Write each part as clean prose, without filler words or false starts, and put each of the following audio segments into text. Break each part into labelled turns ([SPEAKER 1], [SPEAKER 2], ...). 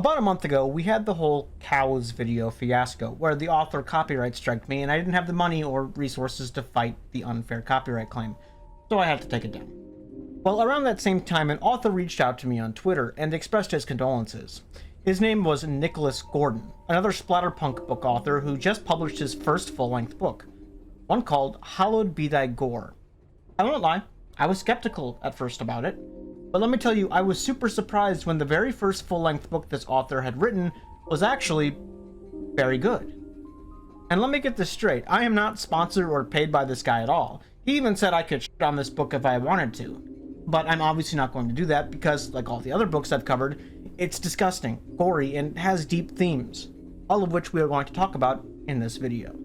[SPEAKER 1] About a month ago, we had the whole cows video fiasco, where the author copyright striked me and I didn't have the money or resources to fight the unfair copyright claim, so I had to take it down. Well, around that same time, an author reached out to me on Twitter and expressed his condolences. His name was Nicholas Gordon, another splatterpunk book author who just published his first full-length book, one called Hallowed Be Thy Gore. I won't lie, I was skeptical at first about it, but let me tell you, I was super surprised when the very first full-length book this author had written was actually very good. And let me get this straight, I am not sponsored or paid by this guy at all. He even said I could shit on this book if I wanted to. But I'm obviously not going to do that because, like all the other books I've covered, it's disgusting, gory, and has deep themes, all of which we are going to talk about in this video.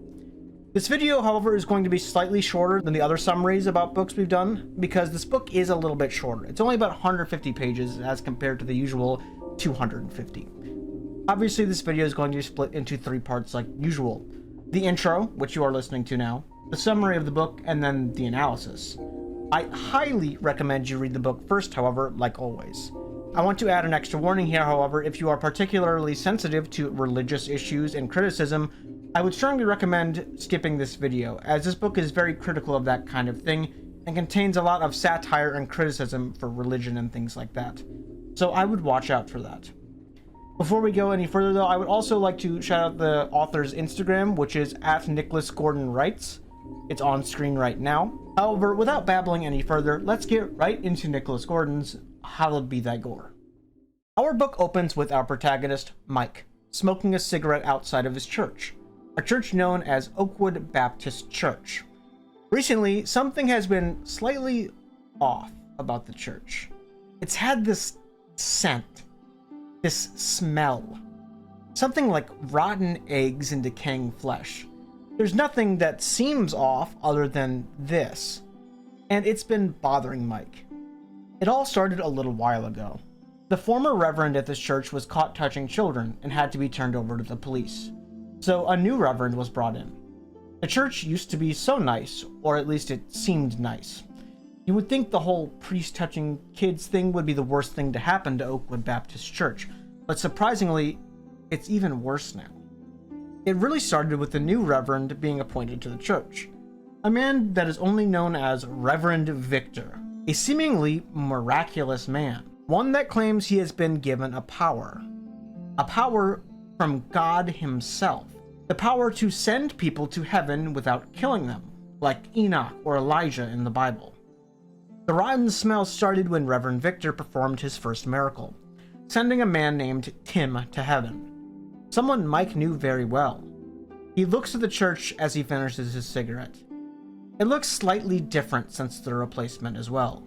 [SPEAKER 1] This video, however, is going to be slightly shorter than the other summaries about books we've done, because this book is a little bit shorter. It's only about 150 pages as compared to the usual 250. Obviously, this video is going to be split into 3 parts like usual. The intro, which you are listening to now, the summary of the book, and then the analysis. I highly recommend you read the book first, however, like always. I want to add an extra warning here, however, if you are particularly sensitive to religious issues and criticism, I would strongly recommend skipping this video, as this book is very critical of that kind of thing, and contains a lot of satire and criticism for religion and things like that. So I would watch out for that. Before we go any further though, I would also like to shout out the author's Instagram, which is @NicholasGordonWrites. It's on screen right now. However, without babbling any further, let's get right into Nicholas Gordon's Hallowed Be Thy Gore. Our book opens with our protagonist, Mike, smoking a cigarette outside of his church, a church known as Oakwood Baptist Church. Recently, something has been slightly off about the church. It's had this scent, this smell, something like rotten eggs and decaying flesh. There's nothing that seems off other than this, and it's been bothering Mike. It all started a little while ago. The former reverend at this church was caught touching children and had to be turned over to the police. So a new reverend was brought in. The church used to be so nice, or at least it seemed nice. You would think the whole priest touching kids thing would be the worst thing to happen to Oakwood Baptist Church, but surprisingly, it's even worse now. It really started with the new reverend being appointed to the church, a man that is only known as Reverend Victor, a seemingly miraculous man, one that claims he has been given a power from God himself, the power to send people to heaven without killing them, like Enoch or Elijah in the Bible. The rotten smell started when Reverend Victor performed his first miracle, sending a man named Tim to heaven, someone Mike knew very well. He looks at the church as he finishes his cigarette. It looks slightly different since the replacement as well.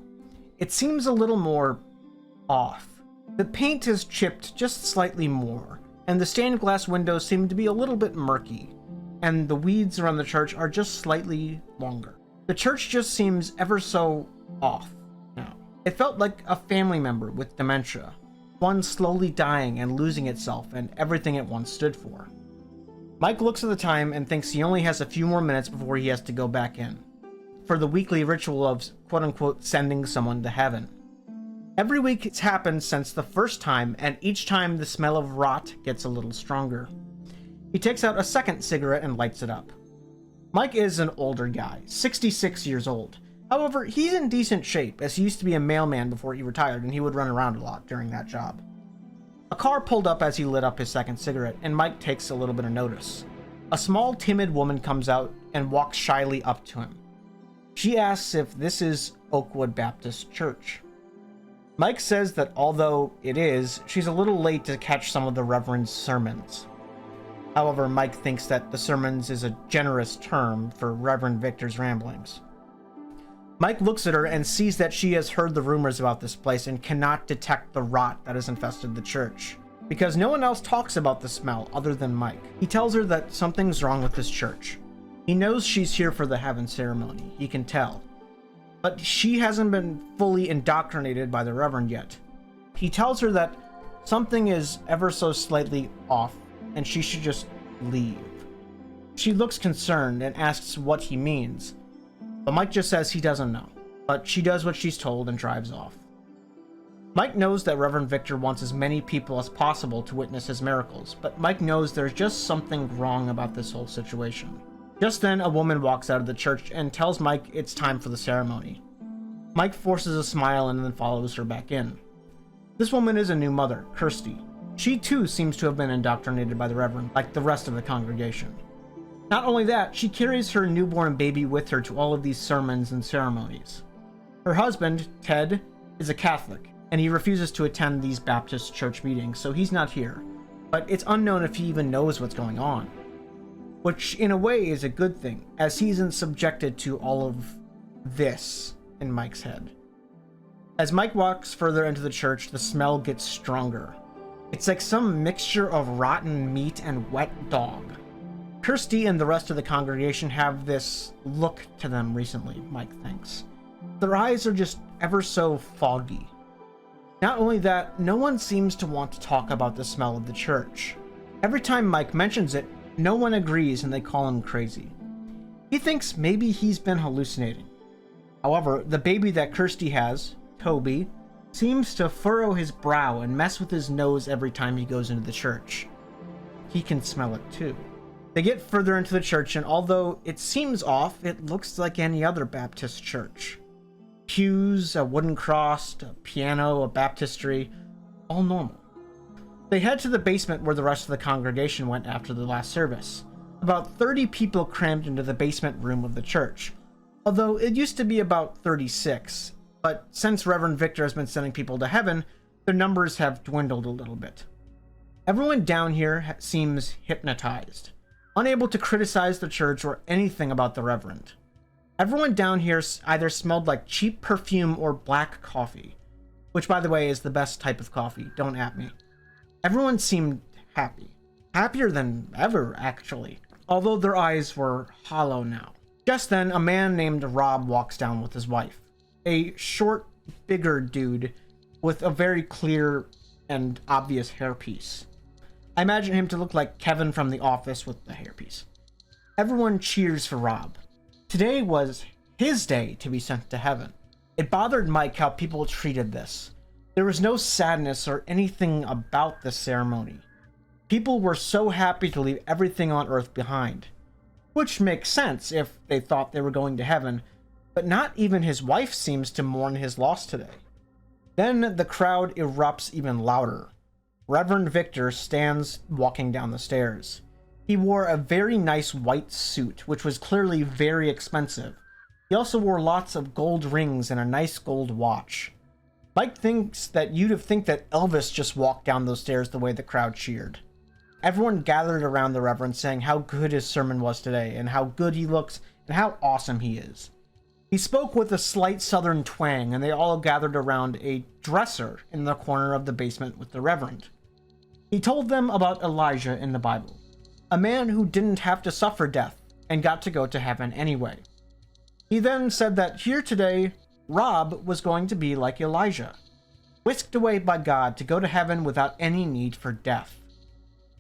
[SPEAKER 1] It seems a little more off. The paint is chipped just slightly more, and the stained glass windows seem to be a little bit murky, and the weeds around the church are just slightly longer. The church just seems ever so off now. It felt like a family member with dementia, one slowly dying and losing itself and everything it once stood for. Mike looks at the time and thinks he only has a few more minutes before he has to go back in, for the weekly ritual of quote-unquote sending someone to heaven. Every week it's happened since the first time, and each time the smell of rot gets a little stronger. He takes out a second cigarette and lights it up. Mike is an older guy, 66 years old. However, he's in decent shape, as he used to be a mailman before he retired, and he would run around a lot during that job. A car pulled up as he lit up his second cigarette, and Mike takes a little bit of notice. A small, timid woman comes out and walks shyly up to him. She asks if this is Oakwood Baptist Church. Mike says that although it is, she's a little late to catch some of the Reverend's sermons. However, Mike thinks that the sermons is a generous term for Reverend Victor's ramblings. Mike looks at her and sees that she has heard the rumors about this place and cannot detect the rot that has infested the church, because no one else talks about the smell other than Mike. He tells her that something's wrong with this church. He knows she's here for the heaven ceremony, he can tell, but she hasn't been fully indoctrinated by the Reverend yet. He tells her that something is ever so slightly off and she should just leave. She looks concerned and asks what he means, but Mike just says he doesn't know, but she does what she's told and drives off. Mike knows that Reverend Victor wants as many people as possible to witness his miracles, but Mike knows there's just something wrong about this whole situation. Just then, a woman walks out of the church and tells Mike it's time for the ceremony. Mike forces a smile and then follows her back in. This woman is a new mother, Kirsty. She too seems to have been indoctrinated by the Reverend, like the rest of the congregation. Not only that, she carries her newborn baby with her to all of these sermons and ceremonies. Her husband, Ted, is a Catholic, and he refuses to attend these Baptist church meetings, so he's not here. But it's unknown if he even knows what's going on. Which, in a way, is a good thing, as he isn't subjected to all of this in Mike's head. As Mike walks further into the church, the smell gets stronger. It's like some mixture of rotten meat and wet dog. Kirsty and the rest of the congregation have this look to them recently, Mike thinks. Their eyes are just ever so foggy. Not only that, no one seems to want to talk about the smell of the church. Every time Mike mentions it, no one agrees and they call him crazy. He thinks maybe he's been hallucinating. However, the baby that Kirsty has, Toby, seems to furrow his brow and mess with his nose every time he goes into the church. He can smell it too. They get further into the church, and although it seems off, it looks like any other Baptist church. Pews, a wooden cross, a piano, a baptistry, all normal. They head to the basement where the rest of the congregation went after the last service. About 30 people crammed into the basement room of the church, although it used to be about 36, but since Reverend Victor has been sending people to heaven, their numbers have dwindled a little bit. Everyone down here seems hypnotized, unable to criticize the church or anything about the Reverend. Everyone down here either smelled like cheap perfume or black coffee, which, by the way, is the best type of coffee, don't at me. Everyone seemed happy. Happier than ever, actually, although their eyes were hollow now. Just then, a man named Rob walks down with his wife. A short, bigger dude with a very clear and obvious hairpiece. I imagine him to look like Kevin from The Office with the hairpiece. Everyone cheers for Rob. Today was his day to be sent to heaven. It bothered Mike how people treated this. There was no sadness or anything about this ceremony. People were so happy to leave everything on earth behind. Which makes sense if they thought they were going to heaven, but not even his wife seems to mourn his loss today. Then the crowd erupts even louder. Reverend Victor stands walking down the stairs. He wore a very nice white suit, which was clearly very expensive. He also wore lots of gold rings and a nice gold watch. Mike thinks that you'd think that Elvis just walked down those stairs the way the crowd cheered. Everyone gathered around the Reverend saying how good his sermon was today and how good he looks and how awesome he is. He spoke with a slight southern twang, and they all gathered around a dresser in the corner of the basement with the Reverend. He told them about Elijah in the Bible, a man who didn't have to suffer death and got to go to heaven anyway. He then said that here today, Rob was going to be like Elijah, whisked away by God to go to heaven without any need for death.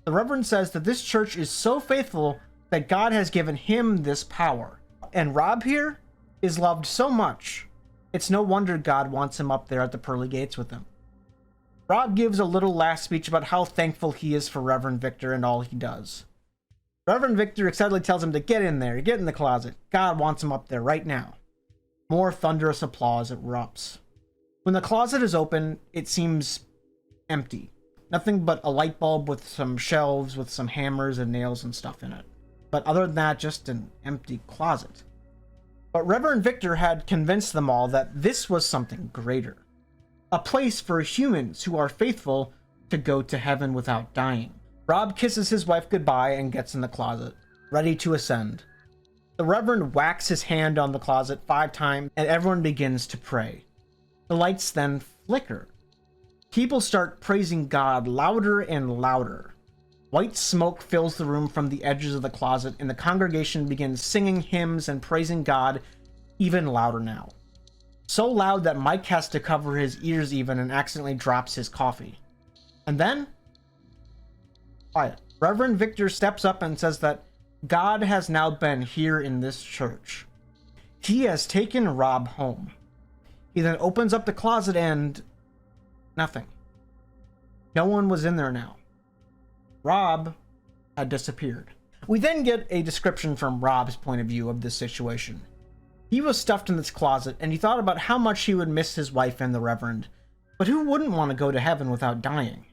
[SPEAKER 1] The Reverend says that this church is so faithful that God has given him this power, and Rob here is loved so much, it's no wonder God wants him up there at the pearly gates with him. Rob gives a little last speech about how thankful he is for Reverend Victor and all he does. Reverend Victor excitedly tells him to get in there, get in the closet. God wants him up there right now. More thunderous applause erupts. When the closet is open, it seems empty. Nothing but a light bulb with some shelves with some hammers and nails and stuff in it. But other than that, just an empty closet. But Reverend Victor had convinced them all that this was something greater. A place for humans who are faithful to go to heaven without dying. Rob kisses his wife goodbye and gets in the closet, ready to ascend. The Reverend whacks his hand on the closet 5 times, and everyone begins to pray. The lights then flicker. People start praising God louder and louder. White smoke fills the room from the edges of the closet, and the congregation begins singing hymns and praising God even louder now. So loud that Mike has to cover his ears even and accidentally drops his coffee. And then, quiet. Reverend Victor steps up and says that God has now been here in this church. He has taken Rob home. He then opens up the closet and Nothing. No one was in there now. Rob had disappeared. We then get a description from Rob's point of view of this situation. He was stuffed in this closet, and he thought about how much he would miss his wife and the Reverend, but who wouldn't want to go to heaven without dying?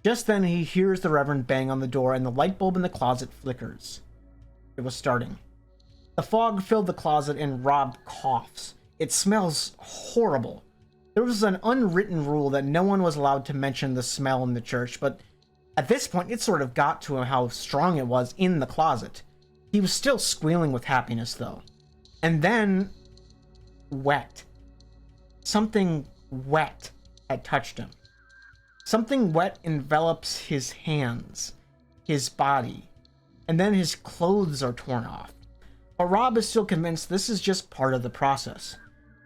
[SPEAKER 1] Just then he hears the Reverend bang on the door, and the light bulb in the closet flickers. It was starting. The fog filled the closet, and Rob coughs. It smells horrible. There was an unwritten rule that no one was allowed to mention the smell in the church, but at this point it sort of got to him how strong it was in the closet. He was still squealing with happiness, though. And then, wet. Something wet had touched him. Something wet envelops his hands, his body, and then his clothes are torn off. But Rob is still convinced this is just part of the process.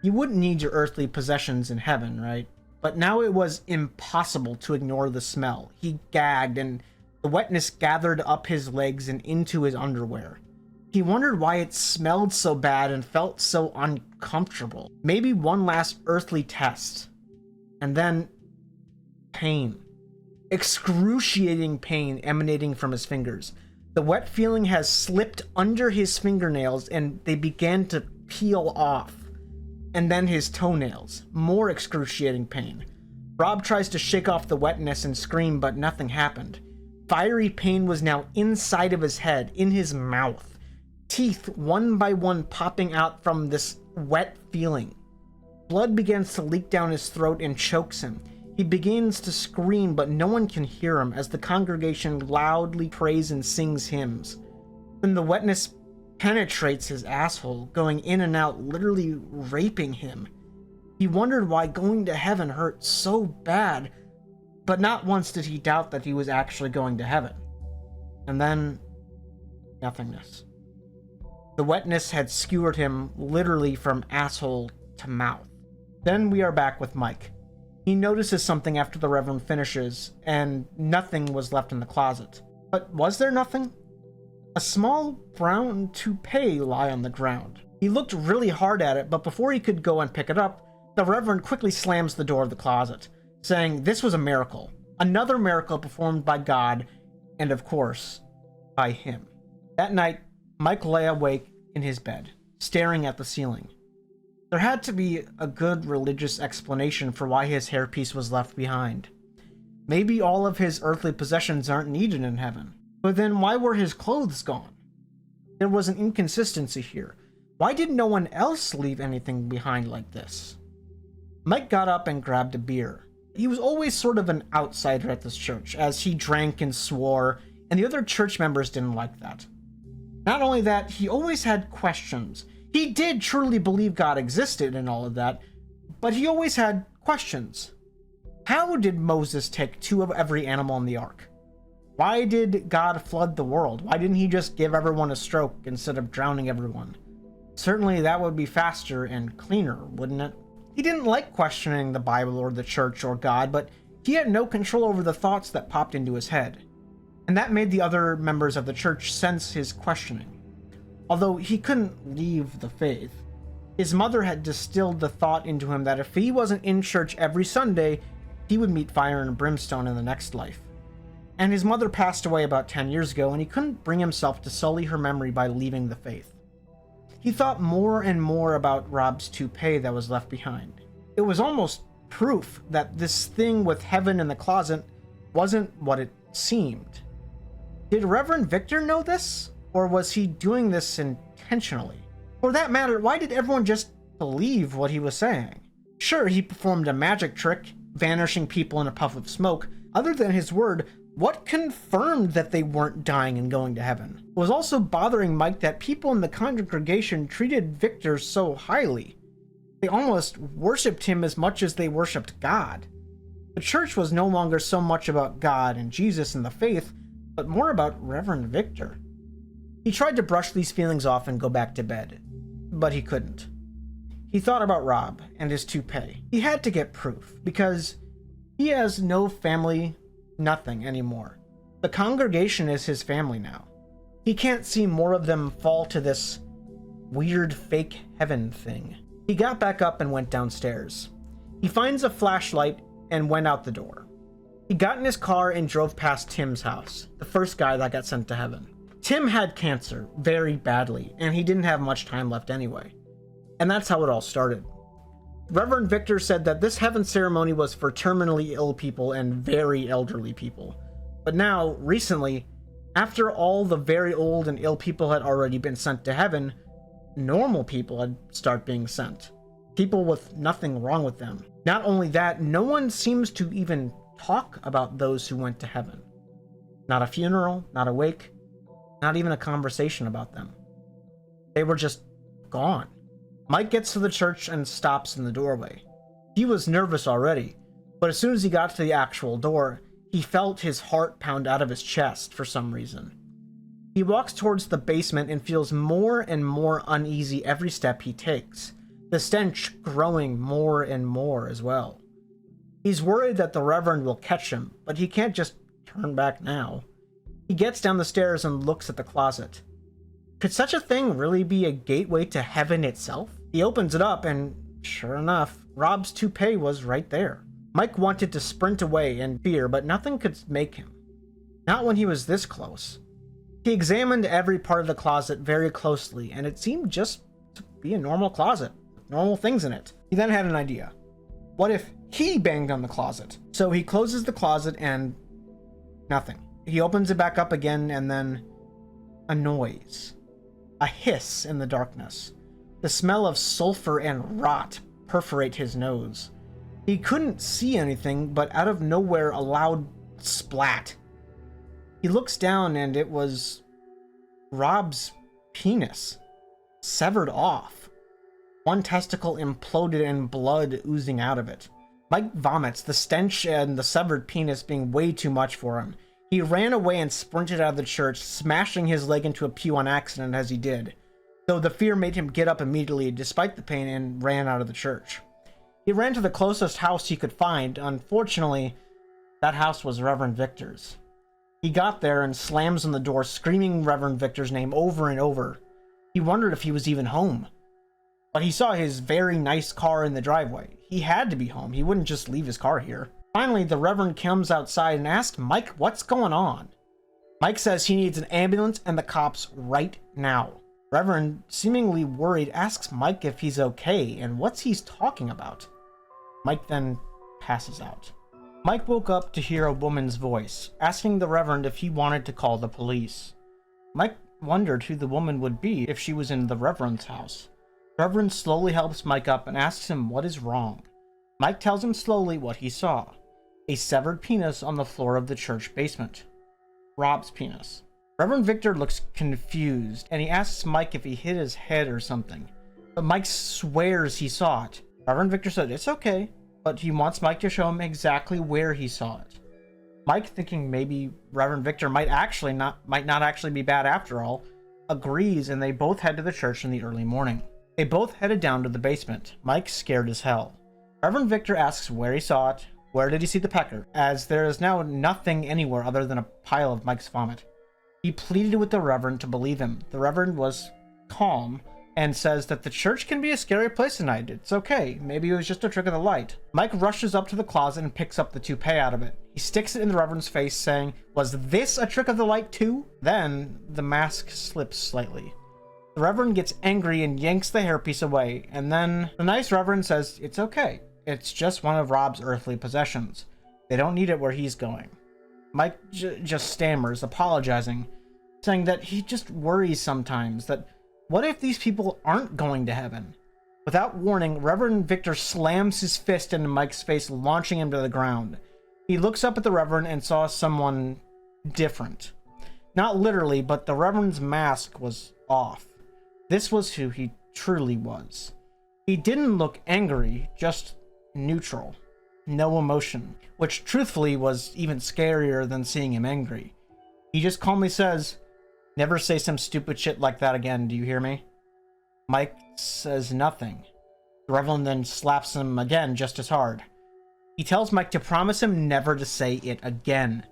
[SPEAKER 1] You wouldn't need your earthly possessions in heaven, right? But now it was impossible to ignore the smell. He gagged, and the wetness gathered up his legs and into his underwear. He wondered why it smelled so bad and felt so uncomfortable. Maybe one last earthly test. And then, pain. Excruciating pain emanating from his fingers. The wet feeling has slipped under his fingernails, and they began to peel off. And then his toenails. More excruciating pain. Rob tries to shake off the wetness and scream, but nothing happened. Fiery pain was now inside of his head, in his mouth. Teeth one by one popping out from this wet feeling. Blood begins to leak down his throat and chokes him. He begins to scream, but no one can hear him as the congregation loudly prays and sings hymns. Then the wetness penetrates his asshole, going in and out, literally raping him. He wondered why going to heaven hurt so bad, but not once did he doubt that he was actually going to heaven. And then, nothingness. The wetness had skewered him literally from asshole to mouth. Then we are back with Mike. He notices something after the Reverend finishes, and nothing was left in the closet. But was there nothing? A small brown toupee lay on the ground. He looked really hard at it, but before he could go and pick it up, the Reverend quickly slams the door of the closet, saying this was a miracle. Another miracle performed by God, and of course, by him. That night, Mike lay awake in his bed, staring at the ceiling. There had to be a good religious explanation for why his hairpiece was left behind. Maybe all of his earthly possessions aren't needed in heaven. But then why were his clothes gone? There was an inconsistency here. Why did no one else leave anything behind like this? Mike got up and grabbed a beer. He was always sort of an outsider at this church, as he drank and swore, and the other church members didn't like that. Not only that, he always had questions. He did truly believe God existed and all of that, but he always had questions. How did Moses take 2 of every animal in the ark? Why did God flood the world? Why didn't he just give everyone a stroke instead of drowning everyone? Certainly that would be faster and cleaner, wouldn't it? He didn't like questioning the Bible or the church or God, but he had no control over the thoughts that popped into his head. And that made the other members of the church sense his questioning. Although he couldn't leave the faith, his mother had distilled the thought into him that if he wasn't in church every Sunday, he would meet fire and brimstone in the next life. And his mother passed away about 10 years ago, and he couldn't bring himself to sully her memory by leaving the faith. He thought more and more about Rob's toupee that was left behind. It was almost proof that this thing with heaven in the closet wasn't what it seemed. Did Reverend Victor know this? Or was he doing this intentionally? For that matter, why did everyone just believe what he was saying? Sure, he performed a magic trick, vanishing people in a puff of smoke. Other than his word, what confirmed that they weren't dying and going to heaven? It was also bothering Mike that people in the congregation treated Victor so highly. They almost worshipped him as much as they worshipped God. The church was no longer so much about God and Jesus and the faith, but more about Reverend Victor. He tried to brush these feelings off and go back to bed, but he couldn't. He thought about Rob and his toupee. He had to get proof, because he has no family, nothing anymore. The congregation is his family now. He can't see more of them fall to this weird fake heaven thing. He got back up and went downstairs. He finds a flashlight and went out the door. He got in his car and drove past Tim's house, the first guy that got sent to heaven. Tim had cancer, very badly, and he didn't have much time left anyway. And that's how it all started. Reverend Victor said that this heaven ceremony was for terminally ill people and very elderly people. But now, recently, after all the very old and ill people had already been sent to heaven, normal people had started being sent. People with nothing wrong with them. Not only that, no one seems to even talk about those who went to heaven. Not a funeral, not a wake, not even a conversation about them. They were just gone. Mike gets to the church and stops in the doorway. He was nervous already, but as soon as he got to the actual door, he felt his heart pound out of his chest for some reason. He walks towards the basement and feels more and more uneasy every step he takes, the stench growing more and more as well. He's worried that the Reverend will catch him, but he can't just turn back now. He gets down the stairs and looks at the closet. Could such a thing really be a gateway to heaven itself? He opens it up and, sure enough, Rob's toupee was right there. Mike wanted to sprint away in fear, but nothing could make him. Not when he was this close. He examined every part of the closet very closely, and it seemed just to be a normal closet, with normal things in it. He then had an idea. What if he banged on the closet? So he closes the closet and nothing. He opens it back up again and then a noise. A hiss in the darkness. The smell of sulfur and rot perforate his nose. He couldn't see anything, but out of nowhere a loud splat. He looks down and it was Rob's penis, severed off. One testicle imploded and blood oozing out of it. Mike vomits, the stench and the severed penis being way too much for him. He ran away and sprinted out of the church, smashing his leg into a pew on accident as he did, though the fear made him get up immediately despite the pain and ran out of the church. He ran to the closest house he could find. Unfortunately, that house was Reverend Victor's. He got there and slams on the door, screaming Reverend Victor's name over and over. He wondered if he was even home. But he saw his very nice car in the driveway. He had to be home. He wouldn't just leave his car here. Finally, the Reverend comes outside and asks Mike what's going on. Mike says he needs an ambulance and the cops right now. Reverend, seemingly worried, asks Mike if he's okay and what's he's talking about. Mike then passes out. Mike woke up to hear a woman's voice, asking the Reverend if he wanted to call the police. Mike wondered who the woman would be if she was in the Reverend's house. The Reverend slowly helps Mike up and asks him what is wrong. Mike tells him slowly what he saw. A severed penis on the floor of the church basement. Rob's penis. Reverend Victor looks confused, and he asks Mike if he hit his head or something. But Mike swears he saw it. Reverend Victor said it's okay, but he wants Mike to show him exactly where he saw it. Mike, thinking maybe Reverend Victor might not actually be bad after all, agrees, and they both head to the church in the early morning. They both headed down to the basement. Mike scared as hell. Reverend Victor asks where he saw it, where did he see the pecker, as there is now nothing anywhere other than a pile of Mike's vomit. He pleaded with the Reverend to believe him. The Reverend was calm and says that the church can be a scary place tonight. It's okay. Maybe it was just a trick of the light. Mike rushes up to the closet and picks up the toupee out of it. He sticks it in the Reverend's face, saying, "Was this a trick of the light too?" Then the mask slips slightly. The Reverend gets angry and yanks the hairpiece away, and then the nice Reverend says it's okay. It's just one of Rob's earthly possessions. They don't need it where he's going. Mike just stammers, apologizing, saying that he just worries sometimes, that what if these people aren't going to heaven? Without warning, Reverend Victor slams his fist into Mike's face, launching him to the ground. He looks up at the Reverend and saw someone different. Not literally, but the Reverend's mask was off. This was who he truly was. He didn't look angry, just neutral. No emotion, which truthfully was even scarier than seeing him angry. He just calmly says, "Never say some stupid shit like that again, do you hear me?" Mike says nothing. The Reverend then slaps him again just as hard. He tells Mike to promise him never to say it again.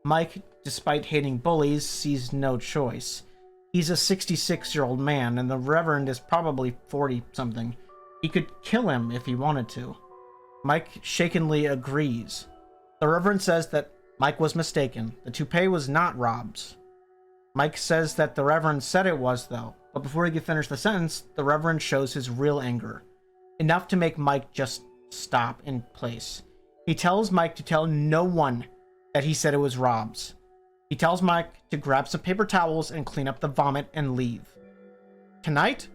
[SPEAKER 1] Mike, despite hating bullies, sees no choice. He's a 66-year-old man, and the Reverend is probably 40-something. He could kill him if he wanted to. Mike shakenly agrees. The Reverend says that Mike was mistaken. The toupee was not Rob's. Mike says that the Reverend said it was, though, but before he can finish the sentence, the Reverend shows his real anger. Enough to make Mike just stop in place. He tells Mike to tell no one that he said it was Rob's. He tells Mike to grab some paper towels and clean up the vomit and leave. Tonight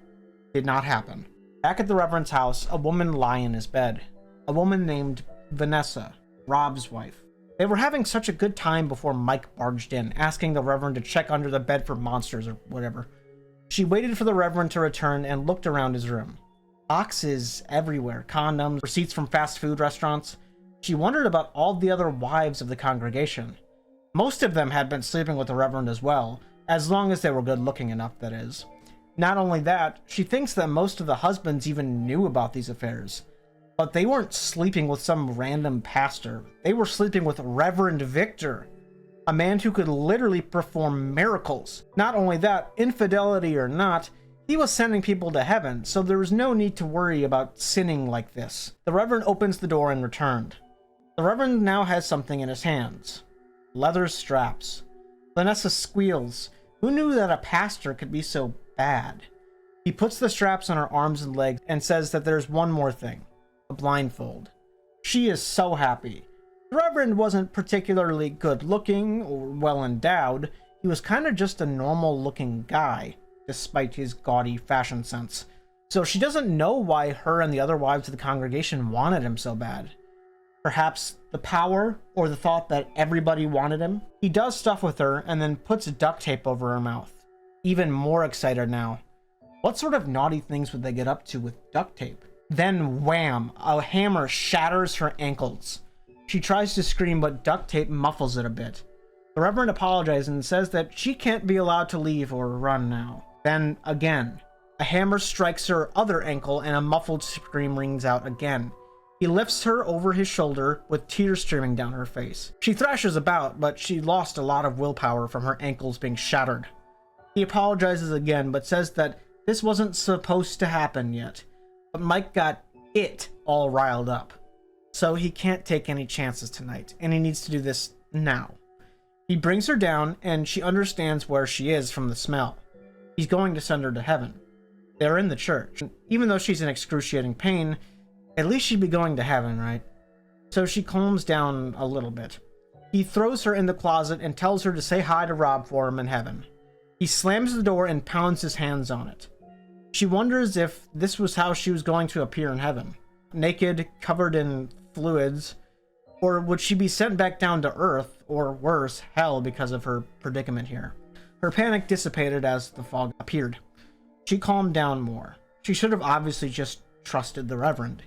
[SPEAKER 1] did not happen. Back at the Reverend's house, a woman lay in his bed. A woman named Vanessa, Rob's wife. They were having such a good time before Mike barged in, asking the Reverend to check under the bed for monsters or whatever. She waited for the Reverend to return and looked around his room. Boxes everywhere, condoms, receipts from fast food restaurants. She wondered about all the other wives of the congregation. Most of them had been sleeping with the Reverend as well, as long as they were good looking enough, that is. Not only that, she thinks that most of the husbands even knew about these affairs. But they weren't sleeping with some random pastor. They were sleeping with Reverend Victor, a man who could literally perform miracles. Not only that, infidelity or not, he was sending people to heaven, so there was no need to worry about sinning like this. The Reverend opens the door and returned. The Reverend now has something in his hands. Leather straps. Vanessa squeals. Who knew that a pastor could be so bad? He puts the straps on her arms and legs and says that there's one more thing. A blindfold. She is so happy. The Reverend wasn't particularly good looking or well endowed. He was kind of just a normal looking guy, despite his gaudy fashion sense. So she doesn't know why her and the other wives of the congregation wanted him so bad. Perhaps the power or the thought that everybody wanted him. He does stuff with her and then puts duct tape over her mouth. Even more excited now. What sort of naughty things would they get up to with duct tape? Then wham! A hammer shatters her ankles. She tries to scream, but duct tape muffles it a bit. The Reverend apologizes and says that she can't be allowed to leave or run now. Then again, a hammer strikes her other ankle and a muffled scream rings out again. He lifts her over his shoulder with tears streaming down her face. She thrashes about, but she lost a lot of willpower from her ankles being shattered. He apologizes again, but says that this wasn't supposed to happen yet. But Mike got it all riled up. So he can't take any chances tonight, and he needs to do this now. He brings her down, and she understands where she is from the smell. He's going to send her to heaven. They're in the church. Even though she's in excruciating pain, at least she'd be going to heaven, right? So she calms down a little bit. He throws her in the closet and tells her to say hi to Rob for him in heaven. He slams the door and pounds his hands on it. She wonders if this was how she was going to appear in heaven. Naked, covered in fluids, or would she be sent back down to earth, or worse, hell, because of her predicament here? Her panic dissipated as the fog appeared. She calmed down more. She should have obviously just trusted the Reverend.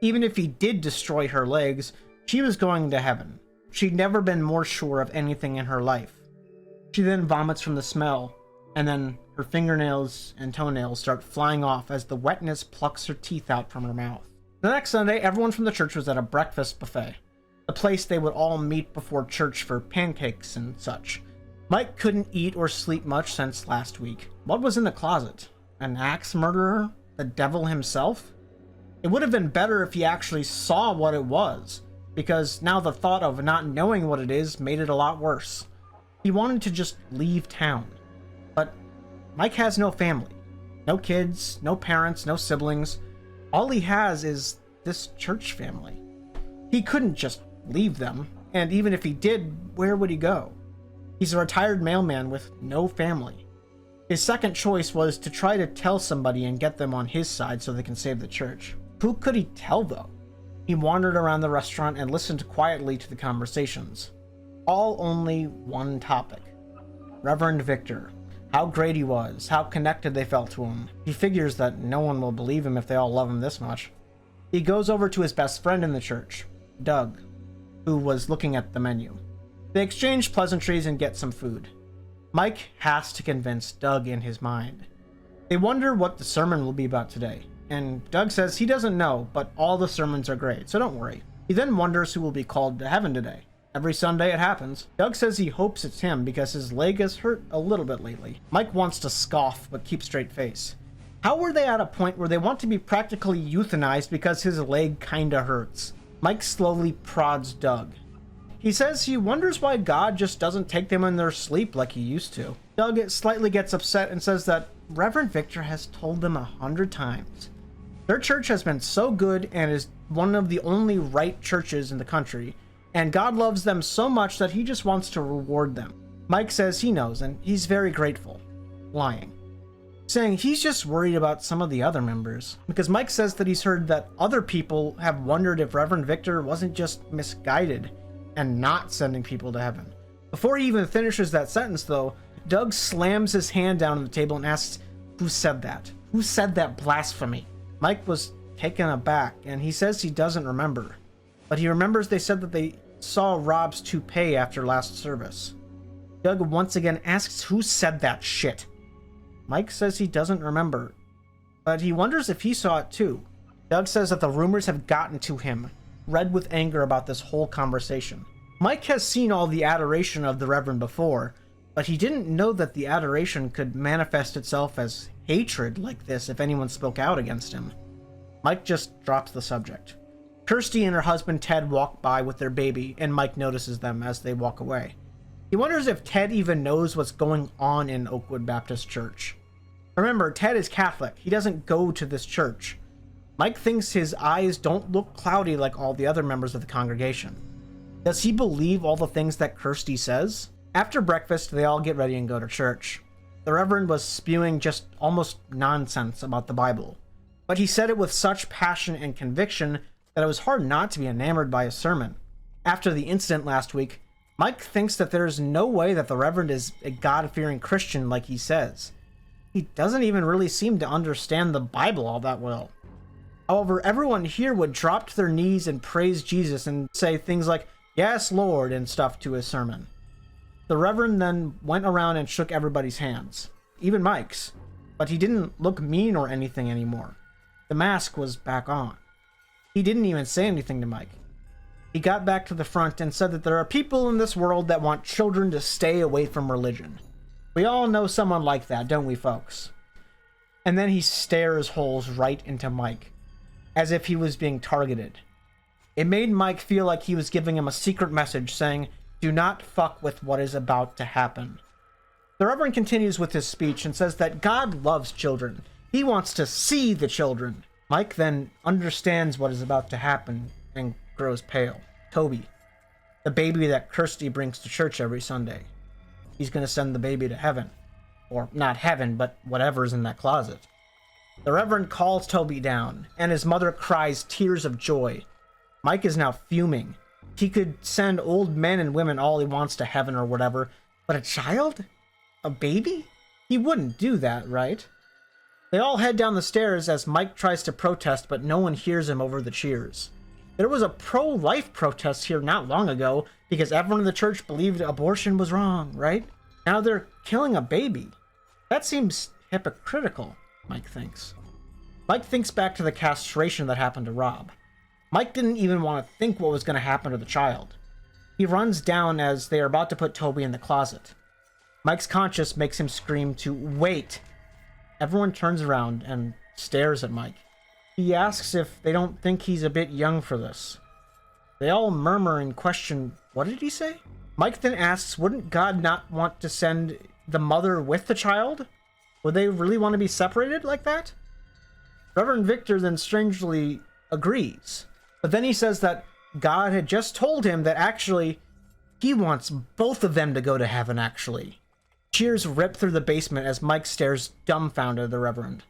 [SPEAKER 1] Even if he did destroy her legs, she was going to heaven. She'd never been more sure of anything in her life. She then vomits from the smell, and then her fingernails and toenails start flying off as the wetness plucks her teeth out from her mouth. The next Sunday, everyone from the church was at a breakfast buffet, a place they would all meet before church for pancakes and such. Mike couldn't eat or sleep much since last week. What was in the closet? An axe murderer? The devil himself? It would have been better if he actually saw what it was, because now the thought of not knowing what it is made it a lot worse. He wanted to just leave town. But Mike has no family. No kids, no parents, no siblings. All he has is this church family. He couldn't just leave them, and even if he did, where would he go? He's a retired mailman with no family. His second choice was to try to tell somebody and get them on his side so they can save the church. Who could he tell, though? He wandered around the restaurant and listened quietly to the conversations. All only one topic. Reverend Victor. How great he was, how connected they felt to him. He figures that no one will believe him if they all love him this much. He goes over to his best friend in the church, Doug, who was looking at the menu. They exchange pleasantries and get some food. Mike has to convince Doug in his mind. They wonder what the sermon will be about today, and Doug says he doesn't know, but all the sermons are great, so don't worry. He then wonders who will be called to heaven today. Every Sunday it happens. Doug says he hopes it's him because his leg has hurt a little bit lately. Mike wants to scoff, but keep straight face. How were they at a point where they want to be practically euthanized because his leg kinda hurts? Mike slowly prods Doug. He says he wonders why God just doesn't take them in their sleep like he used to. Doug slightly gets upset and says that Reverend Victor has told them 100 times. Their church has been so good and is one of the only right churches in the country, and God loves them so much that he just wants to reward them. Mike says he knows, and he's very grateful. Lying. Saying he's just worried about some of the other members, because Mike says that he's heard that other people have wondered if Reverend Victor wasn't just misguided and not sending people to heaven. Before he even finishes that sentence, though, Doug slams his hand down on the table and asks, "Who said that? Who said that blasphemy?" Mike was taken aback, and he says he doesn't remember. But he remembers they said that they saw Rob's toupee after last service. Doug once again asks who said that shit. Mike says he doesn't remember, but he wonders if he saw it too. Doug says that the rumors have gotten to him, red with anger about this whole conversation. Mike has seen all the adoration of the Reverend before, but he didn't know that the adoration could manifest itself as hatred like this if anyone spoke out against him. Mike just drops the subject. Kirsty and her husband Ted walk by with their baby, and Mike notices them as they walk away. He wonders if Ted even knows what's going on in Oakwood Baptist Church. Remember, Ted is Catholic. He doesn't go to this church. Mike thinks his eyes don't look cloudy like all the other members of the congregation. Does he believe all the things that Kirsty says? After breakfast, they all get ready and go to church. The Reverend was spewing just almost nonsense about the Bible, but he said it with such passion and conviction that it was hard not to be enamored by his sermon. After the incident last week, Mike thinks that there's no way that the Reverend is a God-fearing Christian like he says. He doesn't even really seem to understand the Bible all that well. However, everyone here would drop to their knees and praise Jesus and say things like, "Yes, Lord," and stuff to his sermon. The Reverend then went around and shook everybody's hands, even Mike's, but he didn't look mean or anything anymore. The mask was back on. He didn't even say anything to Mike. He got back to the front and said that there are people in this world that want children to stay away from religion. We all know someone like that, don't we, folks? And then he stares holes right into Mike, as if he was being targeted. It made Mike feel like he was giving him a secret message saying, "Do not fuck with what is about to happen." The Reverend continues with his speech and says that God loves children. He wants to see the children. Mike then understands what is about to happen and grows pale. Toby, the baby that Kirsty brings to church every Sunday. He's going to send the baby to heaven. Or not heaven, but whatever's in that closet. The Reverend calls Toby down, and his mother cries tears of joy. Mike is now fuming. He could send old men and women all he wants to heaven or whatever, but a child? A baby? He wouldn't do that, right? They all head down the stairs as Mike tries to protest, but no one hears him over the cheers. There was a pro-life protest here not long ago because everyone in the church believed abortion was wrong, right? Now they're killing a baby. That seems hypocritical, Mike thinks. Mike thinks back to the castration that happened to Rob. Mike didn't even want to think what was going to happen to the child. He runs down as they are about to put Toby in the closet. Mike's conscience makes him scream to wait. Everyone turns around and stares at Mike. He asks if they don't think he's a bit young for this. They all murmur and question, what did he say? Mike then asks, wouldn't God not want to send the mother with the child? Would they really want to be separated like that? Reverend Victor then strangely agrees. But then he says that God had just told him that actually he wants both of them to go to heaven, actually. Cheers rip through the basement as Mike stares dumbfounded at the Reverend.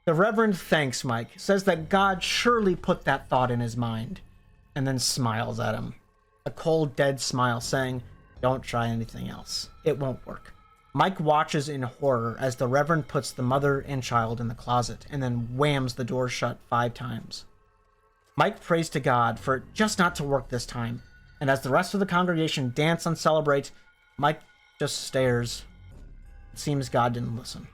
[SPEAKER 1] The Reverend thanks Mike, says that God surely put that thought in his mind, and then smiles at him. A cold, dead smile saying, don't try anything else. It won't work. Mike watches in horror as the Reverend puts the mother and child in the closet and then whams the door shut 5 times. Mike prays to God for it just not to work this time, and as the rest of the congregation dance and celebrate, Mike just stares. It seems God didn't listen.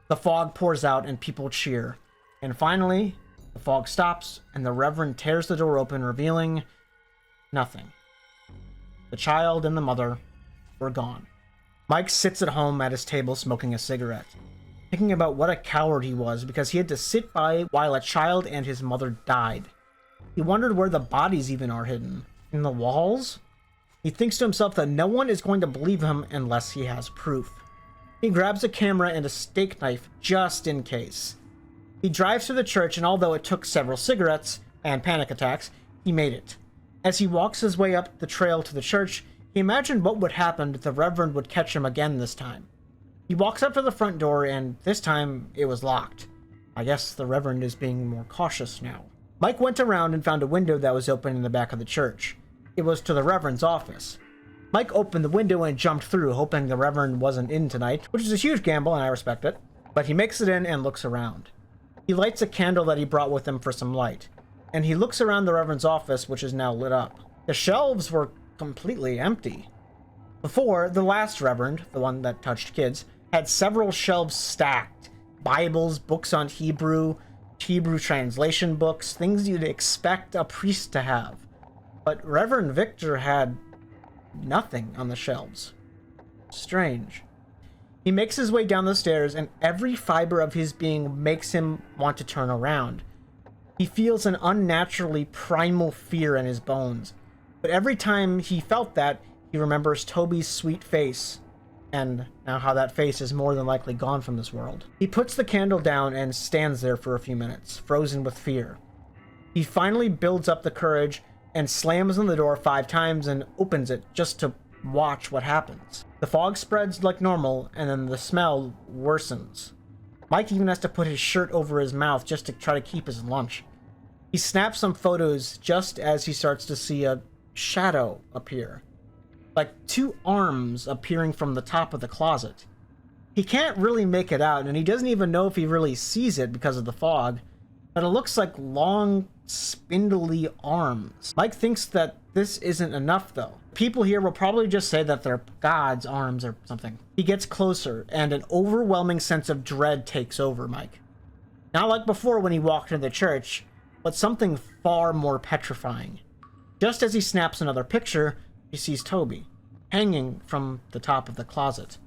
[SPEAKER 1] The fog pours out and people cheer, and finally, the fog stops and the Reverend tears the door open, revealing nothing. The child and the mother were gone. Mike sits at home at his table smoking a cigarette, thinking about what a coward he was because he had to sit by while a child and his mother died. He wondered where the bodies even are hidden. In the walls? He thinks to himself that no one is going to believe him unless he has proof. He grabs a camera and a steak knife just in case. He drives to the church, and although it took several cigarettes and panic attacks, he made it. As he walks his way up the trail to the church, he imagined what would happen if the reverend would catch him again this time. He walks up to the front door, and this time it was locked. I guess the reverend is being more cautious now. Mike went around and found a window that was open in the back of the church. It was to the reverend's office. Mike opened the window and jumped through, hoping the reverend wasn't in tonight, which is a huge gamble and I respect it. But he makes it in and looks around. He lights a candle that he brought with him for some light, and he looks around the reverend's office, which is now lit up. The shelves were completely empty. Before, the last reverend, the one that touched kids, had several shelves stacked. Bibles, books on Hebrew translation books, things you'd expect a priest to have. But Reverend Victor had nothing on the shelves. Strange. He makes his way down the stairs, and every fiber of his being makes him want to turn around. He feels an unnaturally primal fear in his bones. But every time he felt that, he remembers Toby's sweet face, and now how that face is more than likely gone from this world. He puts the candle down and stands there for a few minutes, frozen with fear. He finally builds up the courage and slams on the door 5 times and opens it just to watch what happens. The fog spreads like normal, and then the smell worsens. Mike even has to put his shirt over his mouth just to try to keep his lunch. He snaps some photos just as he starts to see a shadow appear. Like 2 arms appearing from the top of the closet. He can't really make it out, and he doesn't even know if he really sees it because of the fog, but it looks like long, spindly arms. Mike thinks that this isn't enough, though. People here will probably just say that they're God's arms or something. He gets closer, and an overwhelming sense of dread takes over Mike. Not like before when he walked into the church, but something far more petrifying. Just as he snaps another picture, he sees Toby, hanging from the top of the closet.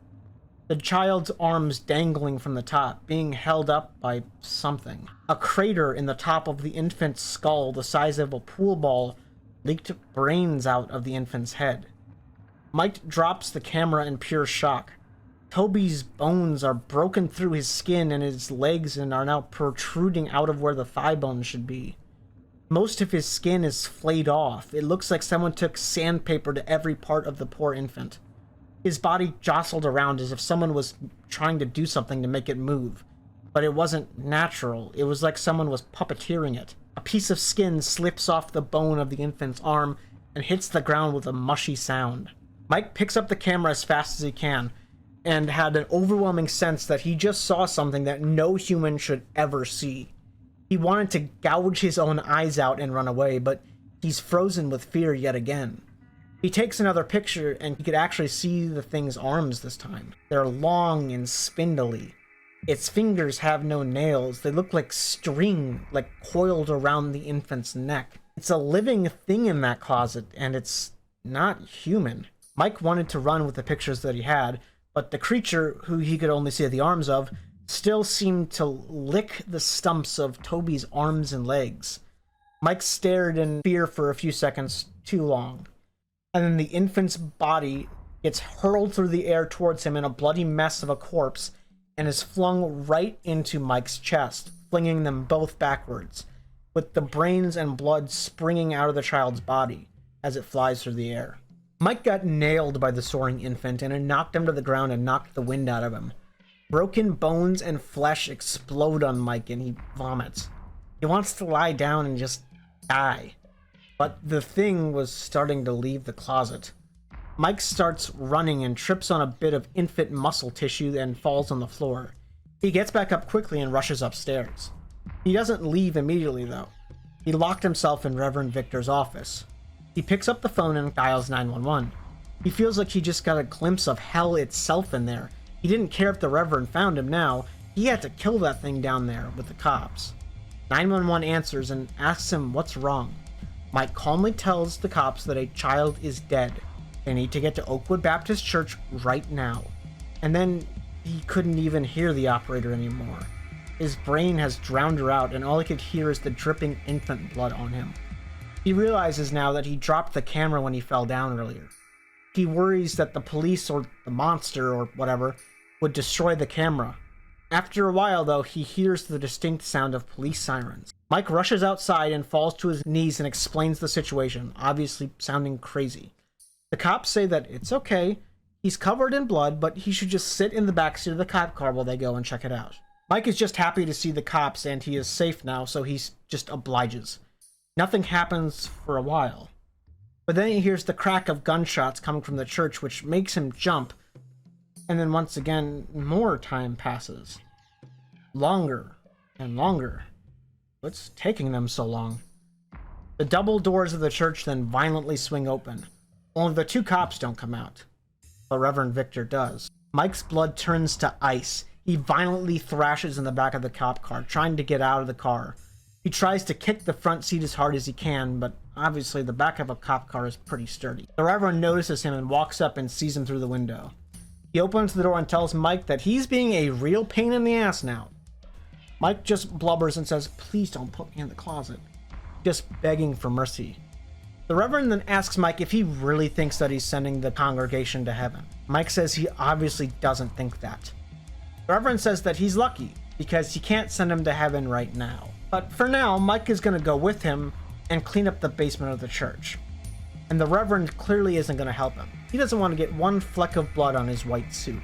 [SPEAKER 1] The child's arms dangling from the top, being held up by something. A crater in the top of the infant's skull, the size of a pool ball, leaked brains out of the infant's head. Mike drops the camera in pure shock. Toby's bones are broken through his skin, and his legs are now protruding out of where the thigh bone should be. Most of his skin is flayed off. It looks like someone took sandpaper to every part of the poor infant. His body jostled around as if someone was trying to do something to make it move. But it wasn't natural. It was like someone was puppeteering it. A piece of skin slips off the bone of the infant's arm and hits the ground with a mushy sound. Mike picks up the camera as fast as he can, and had an overwhelming sense that he just saw something that no human should ever see. He wanted to gouge his own eyes out and run away, but he's frozen with fear yet again. He takes another picture, and he could actually see the thing's arms this time. They're long and spindly. Its fingers have no nails. They look like string, like coiled around the infant's neck. It's a living thing in that closet, and it's not human. Mike wanted to run with the pictures that he had, but the creature, who he could only see the arms of, still seemed to lick the stumps of Toby's arms and legs. Mike stared in fear for a few seconds too long, and then the infant's body gets hurled through the air towards him in a bloody mess of a corpse and is flung right into Mike's chest, flinging them both backwards, with the brains and blood springing out of the child's body as it flies through the air. Mike got nailed by the soaring infant, and it knocked him to the ground and knocked the wind out of him. Broken bones and flesh explode on Mike, and he vomits. He wants to lie down and just die. But the thing was starting to leave the closet. Mike starts running and trips on a bit of infant muscle tissue and falls on the floor. He gets back up quickly and rushes upstairs. He doesn't leave immediately, though. He locked himself in Reverend Victor's office. He picks up the phone and dials 911. He feels like he just got a glimpse of hell itself in there. He didn't care if the Reverend found him now. He had to kill that thing down there with the cops. 911 answers and asks him what's wrong. Mike calmly tells the cops that a child is dead. They need to get to Oakwood Baptist Church right now. And then he couldn't even hear the operator anymore. His brain has drowned her out, and all he could hear is the dripping infant blood on him. He realizes now that he dropped the camera when he fell down earlier. He worries that the police or the monster or whatever would destroy the camera. After a while, though, he hears the distinct sound of police sirens. Mike rushes outside and falls to his knees and explains the situation, obviously sounding crazy. The cops say that it's okay, he's covered in blood, but he should just sit in the backseat of the cop car while they go and check it out. Mike is just happy to see the cops and he is safe now, so he just obliges. Nothing happens for a while. But then he hears the crack of gunshots coming from the church, which makes him jump. And then once again, more time passes. Longer and longer. What's taking them so long? The double doors of the church then violently swing open. Only the two cops don't come out. The Reverend Victor does. Mike's blood turns to ice. He violently thrashes in the back of the cop car, trying to get out of the car. He tries to kick the front seat as hard as he can, but obviously the back of a cop car is pretty sturdy. The Reverend notices him and walks up and sees him through the window. He opens the door and tells Mike that he's being a real pain in the ass now. Mike just blubbers and says, "Please don't put me in the closet," just begging for mercy. The Reverend then asks Mike if he really thinks that he's sending the congregation to heaven. Mike says he obviously doesn't think that. The Reverend says that he's lucky because he can't send him to heaven right now. But for now, Mike is going to go with him and clean up the basement of the church. And the Reverend clearly isn't going to help him. He doesn't want to get one fleck of blood on his white suit.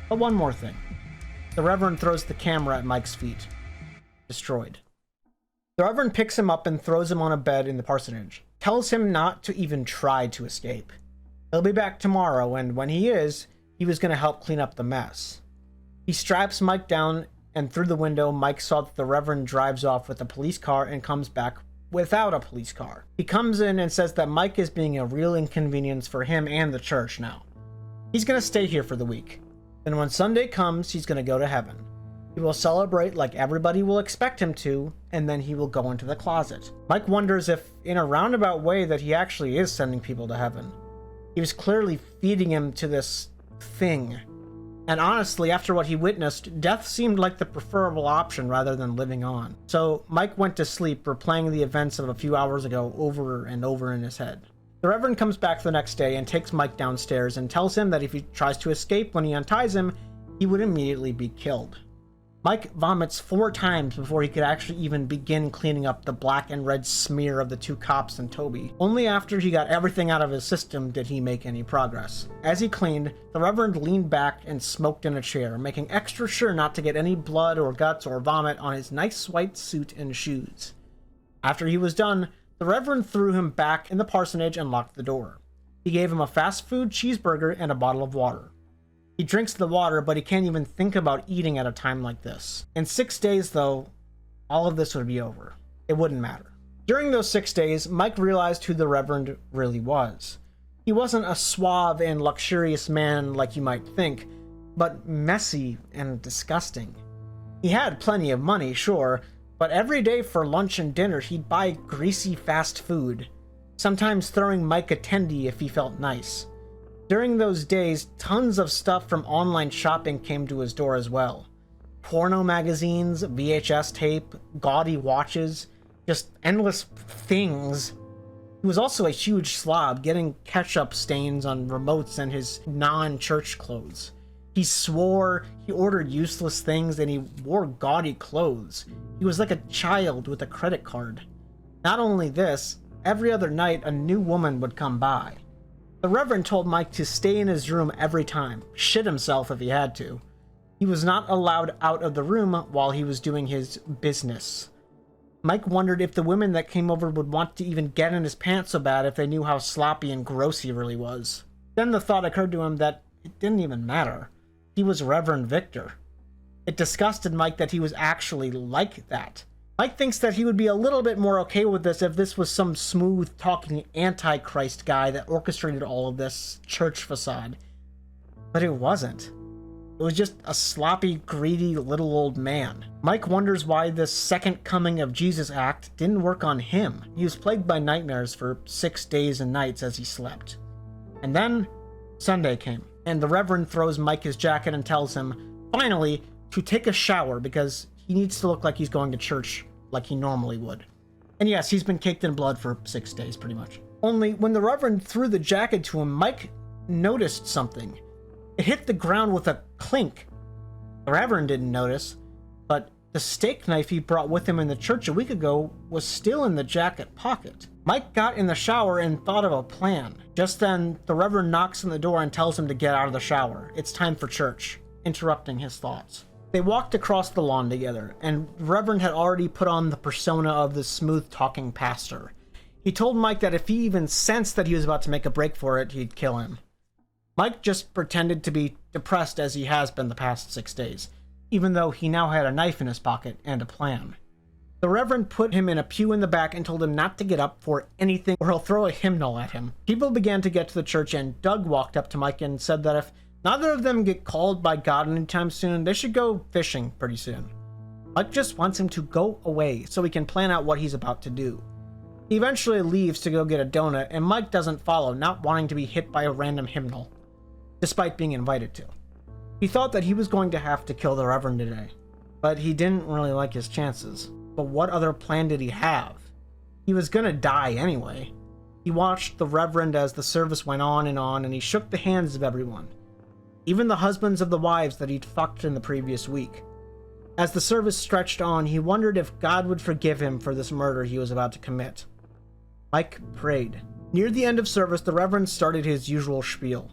[SPEAKER 1] But one more thing. The Reverend throws the camera at Mike's feet. Destroyed. The Reverend picks him up and throws him on a bed in the parsonage. Tells him not to even try to escape. He'll be back tomorrow, and when he is, he was going to help clean up the mess. He straps Mike down, and through the window, Mike saw that the Reverend drives off with a police car and comes back without a police car. He comes in and says that Mike is being a real inconvenience for him and the church now. He's going to stay here for the week. Then when Sunday comes, he's going to go to heaven. He will celebrate like everybody will expect him to, and then he will go into the closet. Mike wonders if, in a roundabout way, that he actually is sending people to heaven. He was clearly feeding him to this thing. And honestly, after what he witnessed, death seemed like the preferable option rather than living on. So Mike went to sleep, replaying the events of a few hours ago over and over in his head. The Reverend comes back the next day and takes Mike downstairs and tells him that if he tries to escape when he unties him, he would immediately be killed. Mike vomits 4 times before he could actually even begin cleaning up the black and red smear of the 2 cops and Toby. Only after he got everything out of his system did he make any progress. As he cleaned, the Reverend leaned back and smoked in a chair, making extra sure not to get any blood or guts or vomit on his nice white suit and shoes. After he was done, the Reverend threw him back in the parsonage and locked the door. He gave him a fast food cheeseburger and a bottle of water. He drinks the water, but he can't even think about eating at a time like this. In 6 days, though, all of this would be over. It wouldn't matter. During those 6 days, Mike realized who the Reverend really was. He wasn't a suave and luxurious man like you might think, but messy and disgusting. He had plenty of money, sure, but every day for lunch and dinner he'd buy greasy fast food, sometimes throwing Mike a tendy if he felt nice. During those days, tons of stuff from online shopping came to his door as well. Porno magazines, VHS tape, gaudy watches, just endless things. He was also a huge slob, getting ketchup stains on remotes and his non-church clothes. He swore, he ordered useless things, and he wore gaudy clothes. He was like a child with a credit card. Not only this, every other night a new woman would come by. The Reverend told Mike to stay in his room every time, shit himself if he had to. He was not allowed out of the room while he was doing his business. Mike wondered if the women that came over would want to even get in his pants so bad if they knew how sloppy and gross he really was. Then the thought occurred to him that it didn't even matter. He was Reverend Victor. It disgusted Mike that he was actually like that. Mike thinks that he would be a little bit more okay with this if this was some smooth-talking antichrist guy that orchestrated all of this church facade. But it wasn't. It was just a sloppy, greedy little old man. Mike wonders why this second coming of Jesus act didn't work on him. He was plagued by nightmares for 6 days and nights as he slept. And then Sunday came, and the Reverend throws Mike his jacket and tells him, finally, to take a shower because he needs to look like he's going to church like he normally would. And yes, he's been caked in blood for 6 days, pretty much. Only when the Reverend threw the jacket to him, Mike noticed something. It hit the ground with a clink. The Reverend didn't notice, but the steak knife he brought with him in the church a week ago was still in the jacket pocket. Mike got in the shower and thought of a plan. Just then, the Reverend knocks on the door and tells him to get out of the shower. It's time for church, interrupting his thoughts. They walked across the lawn together, and the Reverend had already put on the persona of the smooth-talking pastor. He told Mike that if he even sensed that he was about to make a break for it, he'd kill him. Mike just pretended to be depressed as he has been the past 6 days, even though he now had a knife in his pocket and a plan. The Reverend put him in a pew in the back and told him not to get up for anything or he'll throw a hymnal at him. People began to get to the church, and Doug walked up to Mike and said that if neither of them get called by God anytime soon, they should go fishing pretty soon. Mike just wants him to go away so he can plan out what he's about to do. He eventually leaves to go get a donut, and Mike doesn't follow, not wanting to be hit by a random hymnal, despite being invited to. He thought that he was going to have to kill the Reverend today, but he didn't really like his chances. But what other plan did he have? He was gonna die anyway. He watched the Reverend as the service went on, and he shook the hands of everyone, even the husbands of the wives that he'd fucked in the previous week. As the service stretched on, he wondered if God would forgive him for this murder he was about to commit. Mike prayed. Near the end of service, the Reverend started his usual spiel,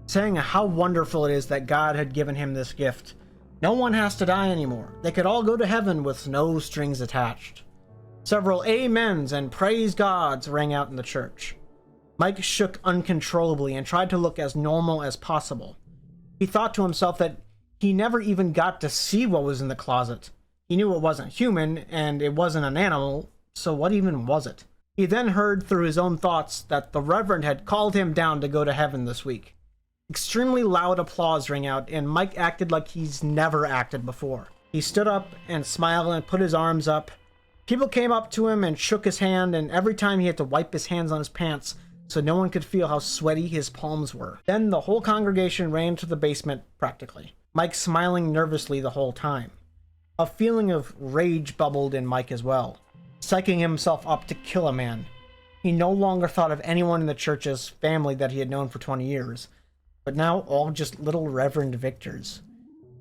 [SPEAKER 1] saying how wonderful it is that God had given him this gift. No one has to die anymore. They could all go to heaven with no strings attached. Several amens and praise gods rang out in the church. Mike shook uncontrollably and tried to look as normal as possible. He thought to himself that he never even got to see what was in the closet. He knew it wasn't human, and it wasn't an animal, so what even was it? He then heard through his own thoughts that the Reverend had called him down to go to heaven this week. Extremely loud applause rang out, and Mike acted like he's never acted before. He stood up and smiled and put his arms up. People came up to him and shook his hand, and every time he had to wipe his hands on his pants so no one could feel how sweaty his palms were. Then the whole congregation ran to the basement, practically, Mike smiling nervously the whole time. A feeling of rage bubbled in Mike as well, psyching himself up to kill a man. He no longer thought of anyone in the church as family that he had known for 20 years, but now all just little Reverend Victors.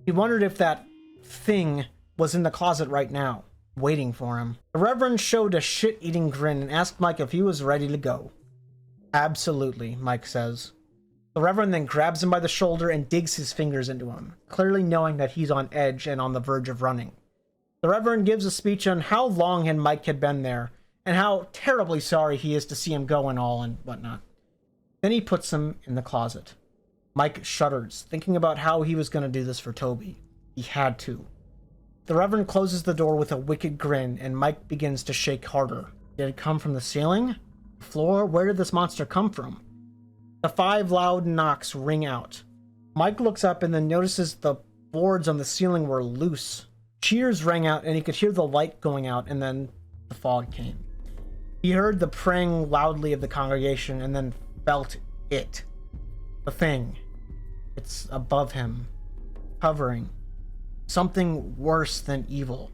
[SPEAKER 1] He wondered if that thing was in the closet right now, waiting for him. The Reverend showed a shit-eating grin and asked Mike if he was ready to go. Absolutely, Mike says. The Reverend then grabs him by the shoulder and digs his fingers into him, clearly knowing that he's on edge and on the verge of running. The Reverend gives a speech on how long Mike had been there, and how terribly sorry he is to see him go and all and whatnot. Then he puts him in the closet. Mike shudders, thinking about how he was going to do this for Toby. He had to. The Reverend closes the door with a wicked grin, and Mike begins to shake harder. Did it come from the ceiling? The floor? Where did this monster come from? The 5 loud knocks ring out. Mike looks up and then notices the boards on the ceiling were loose. Cheers rang out, and he could hear the light going out, and then the fog came. He heard the praying loudly of the congregation, and then felt it. The thing. It's above him, hovering. Something worse than evil.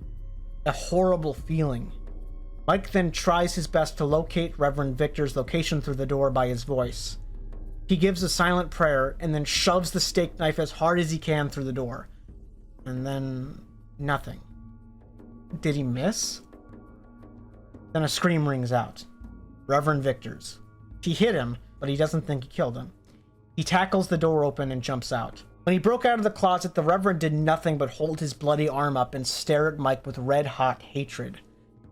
[SPEAKER 1] A horrible feeling. Mike then tries his best to locate Reverend Victor's location through the door by his voice. He gives a silent prayer and then shoves the steak knife as hard as he can through the door. And then nothing. Did he miss? Then a scream rings out. Reverend Victor's. He hit him, but he doesn't think he killed him. He tackles the door open and jumps out. When he broke out of the closet, the Reverend did nothing but hold his bloody arm up and stare at Mike with red-hot hatred.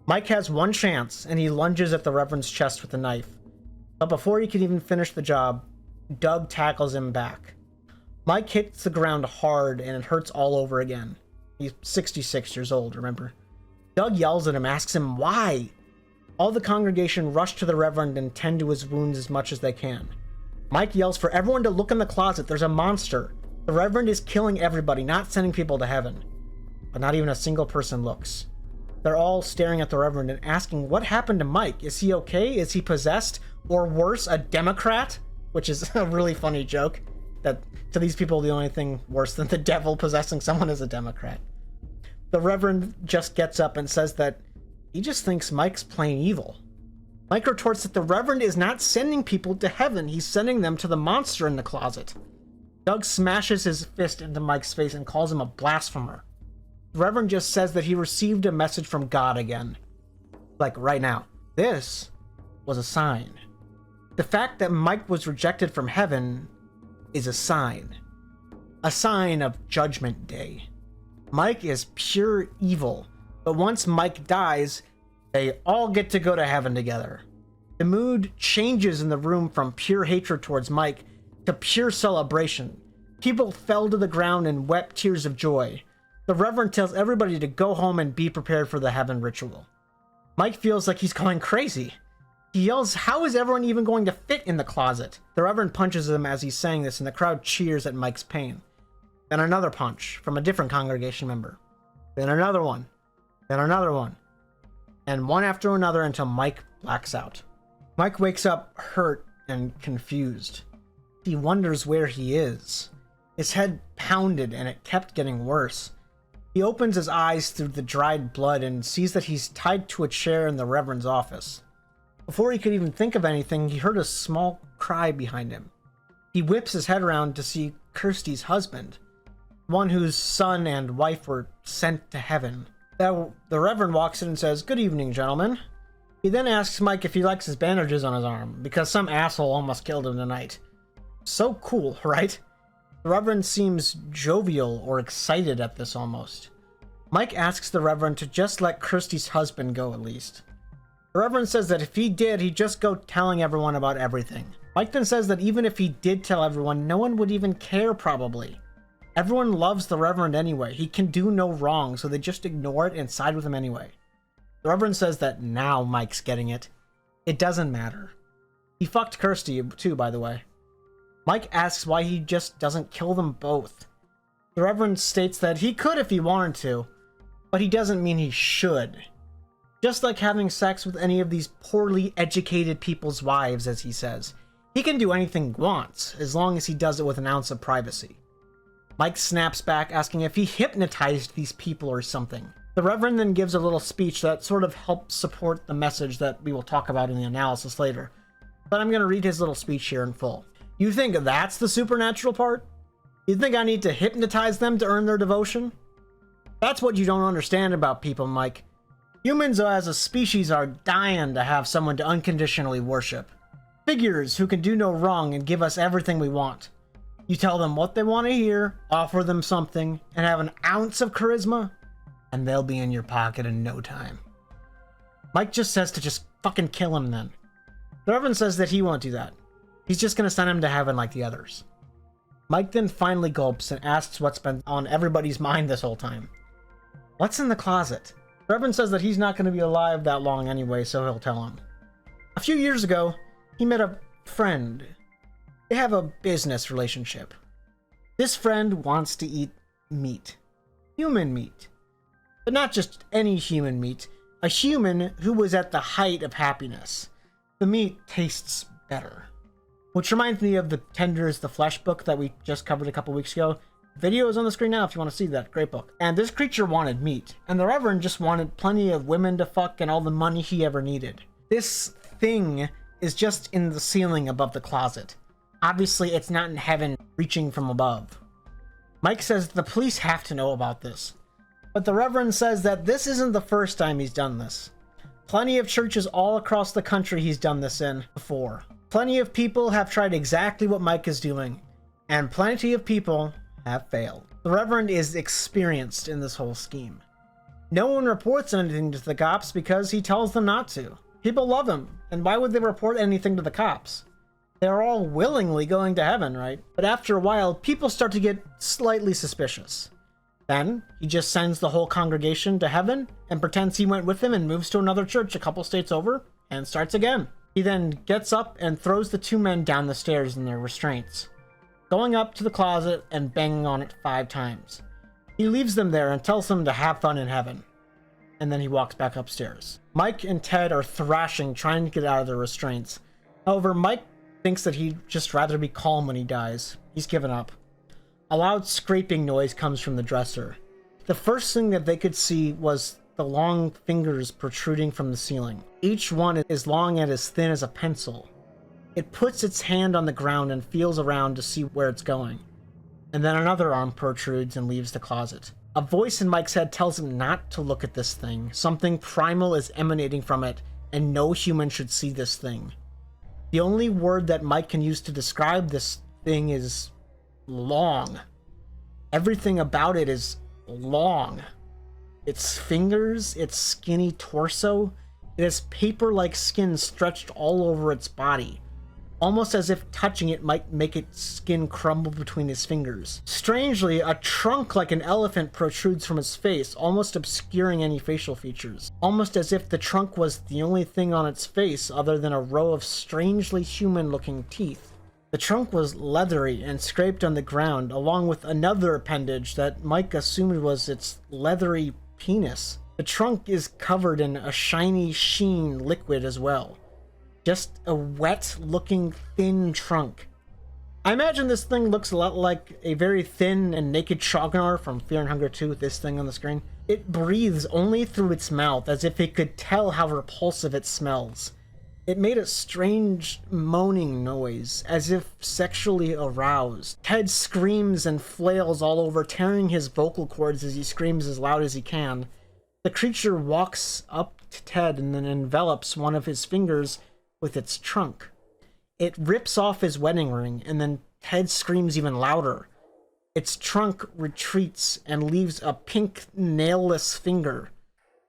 [SPEAKER 1] Mike has one chance, and he lunges at the Reverend's chest with a knife. But before he can even finish the job, Doug tackles him back. Mike hits the ground hard, and it hurts all over again. He's 66 years old, remember? Doug yells at him, asks him why. All the congregation rush to the Reverend and tend to his wounds as much as they can. Mike yells for everyone to look in the closet. There's a monster. The Reverend is killing everybody, not sending people to heaven. But not even a single person looks. They're all staring at the Reverend and asking what happened to Mike. Is he okay? Is he possessed? Or worse, a Democrat? Which is a really funny joke. That to these people, the only thing worse than the devil possessing someone is a Democrat. The Reverend just gets up and says that he just thinks Mike's plain evil. Mike retorts that the Reverend is not sending people to heaven, he's sending them to the monster in the closet. Doug smashes his fist into Mike's face and calls him a blasphemer. The Reverend just says that he received a message from God again. Like right now. This was a sign. The fact that Mike was rejected from heaven is a sign. A sign of Judgment Day. Mike is pure evil, but once Mike dies, they all get to go to heaven together. The mood changes in the room from pure hatred towards Mike to pure celebration. People fell to the ground and wept tears of joy. The Reverend tells everybody to go home and be prepared for the heaven ritual. Mike feels like he's going crazy. He yells, "How is everyone even going to fit in the closet?" The Reverend punches him as he's saying this, and the crowd cheers at Mike's pain. Then another punch from a different congregation member. Then another one. Then another one. And one after another until Mike blacks out. Mike wakes up hurt and confused. He wonders where he is. His head pounded and it kept getting worse. He opens his eyes through the dried blood and sees that he's tied to a chair in the Reverend's office. Before he could even think of anything, he heard a small cry behind him. He whips his head around to see Kirsty's husband, one whose son and wife were sent to heaven. The Reverend walks in and says, "Good evening, gentlemen." He then asks Mike if he likes his bandages on his arm, because some asshole almost killed him tonight. So cool, right? The Reverend seems jovial or excited at this almost. Mike asks the Reverend to just let Kirsty's husband go at least. The Reverend says that if he did, he'd just go telling everyone about everything. Mike then says that even if he did tell everyone, no one would even care probably. Everyone loves the Reverend anyway. He can do no wrong, so they just ignore it and side with him anyway. The Reverend says that now Mike's getting it. It doesn't matter. He fucked Kirsty too, by the way. Mike asks why he just doesn't kill them both. The Reverend states that he could if he wanted to, but he doesn't mean he should. Just like having sex with any of these poorly educated people's wives, as he says. He can do anything he wants, as long as he does it with an ounce of privacy. Mike snaps back, asking if he hypnotized these people or something. The Reverend then gives a little speech that sort of helps support the message that we will talk about in the analysis later. But I'm going to read his little speech here in full. You think that's the supernatural part? You think I need to hypnotize them to earn their devotion? That's what you don't understand about people, Mike. Humans as a species are dying to have someone to unconditionally worship. Figures who can do no wrong and give us everything we want. You tell them what they want to hear, offer them something, and have an ounce of charisma, and they'll be in your pocket in no time. Mike just says to just fucking kill him then. The Reverend says that he won't do that. He's just going to send him to heaven like the others. Mike then finally gulps and asks what's been on everybody's mind this whole time. What's in the closet? The Reverend says that he's not going to be alive that long anyway, so he'll tell him. A few years ago, he met a friend. They have a business relationship. This friend wants to eat meat. Human meat. But not just any human meat. A human who was at the height of happiness. The meat tastes better. Which reminds me of the Tender is the Flesh book that we just covered a couple weeks ago. Video is on the screen now if you want to see that. Great book. And this creature wanted meat. And the Reverend just wanted plenty of women to fuck and all the money he ever needed. This thing is just in the ceiling above the closet. Obviously, it's not in heaven reaching from above. Mike says the police have to know about this. But the Reverend says that this isn't the first time he's done this. Plenty of churches all across the country he's done this in before. Plenty of people have tried exactly what Mike is doing. And plenty of people have failed. The Reverend is experienced in this whole scheme. No one reports anything to the cops because he tells them not to. People love him, and why would they report anything to the cops? They're all willingly going to heaven, right? But after a while, people start to get slightly suspicious. Then, he just sends the whole congregation to heaven and pretends he went with them and moves to another church a couple states over and starts again. He then gets up and throws the two men down the stairs in their restraints, going up to the closet and banging on it 5 times. He leaves them there and tells them to have fun in heaven. And then he walks back upstairs. Mike and Ted are thrashing, trying to get out of their restraints. However, Mike thinks that he'd just rather be calm when he dies. He's given up. A loud scraping noise comes from the dresser. The first thing that they could see was the long fingers protruding from the ceiling. Each one is long and as thin as a pencil. It puts its hand on the ground and feels around to see where it's going. And then another arm protrudes and leaves the closet. A voice in Mike's head tells him not to look at this thing. Something primal is emanating from it, and no human should see this thing. The only word that Mike can use to describe this thing is long. Everything about it is long. Its fingers, its skinny torso, it has paper-like skin stretched all over its body, almost as if touching it might make its skin crumble between his fingers. Strangely, a trunk like an elephant protrudes from his face, almost obscuring any facial features. Almost as if the trunk was the only thing on its face other than a row of strangely human-looking teeth. The trunk was leathery and scraped on the ground, along with another appendage that Mike assumed was its leathery penis. The trunk is covered in a shiny sheen liquid as well. Just a wet-looking thin trunk. I imagine this thing looks a lot like a very thin and naked Shognar from Fear and Hunger 2 with this thing on the screen. It breathes only through its mouth, as if it could tell how repulsive it smells. It made a strange moaning noise, as if sexually aroused. Ted screams and flails all over, tearing his vocal cords as he screams as loud as he can. The creature walks up to Ted and then envelops one of his fingers with its trunk. It rips off his wedding ring, and then Ted screams even louder. Its trunk retreats and leaves a pink, nailless finger.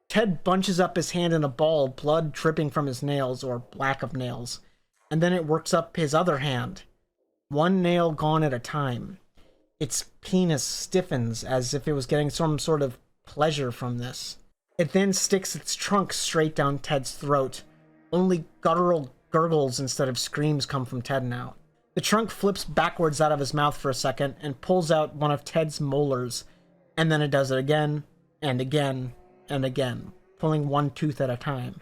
[SPEAKER 1] Ted bunches up his hand in a ball, blood dripping from his nails, or lack of nails, and then it works up his other hand, one nail gone at a time. Its penis stiffens as if it was getting some sort of pleasure from this. It then sticks its trunk straight down Ted's throat. Only guttural gurgles instead of screams come from Ted now. The trunk flips backwards out of his mouth for a second and pulls out one of Ted's molars, and then it does it again, and again, and again, pulling one tooth at a time.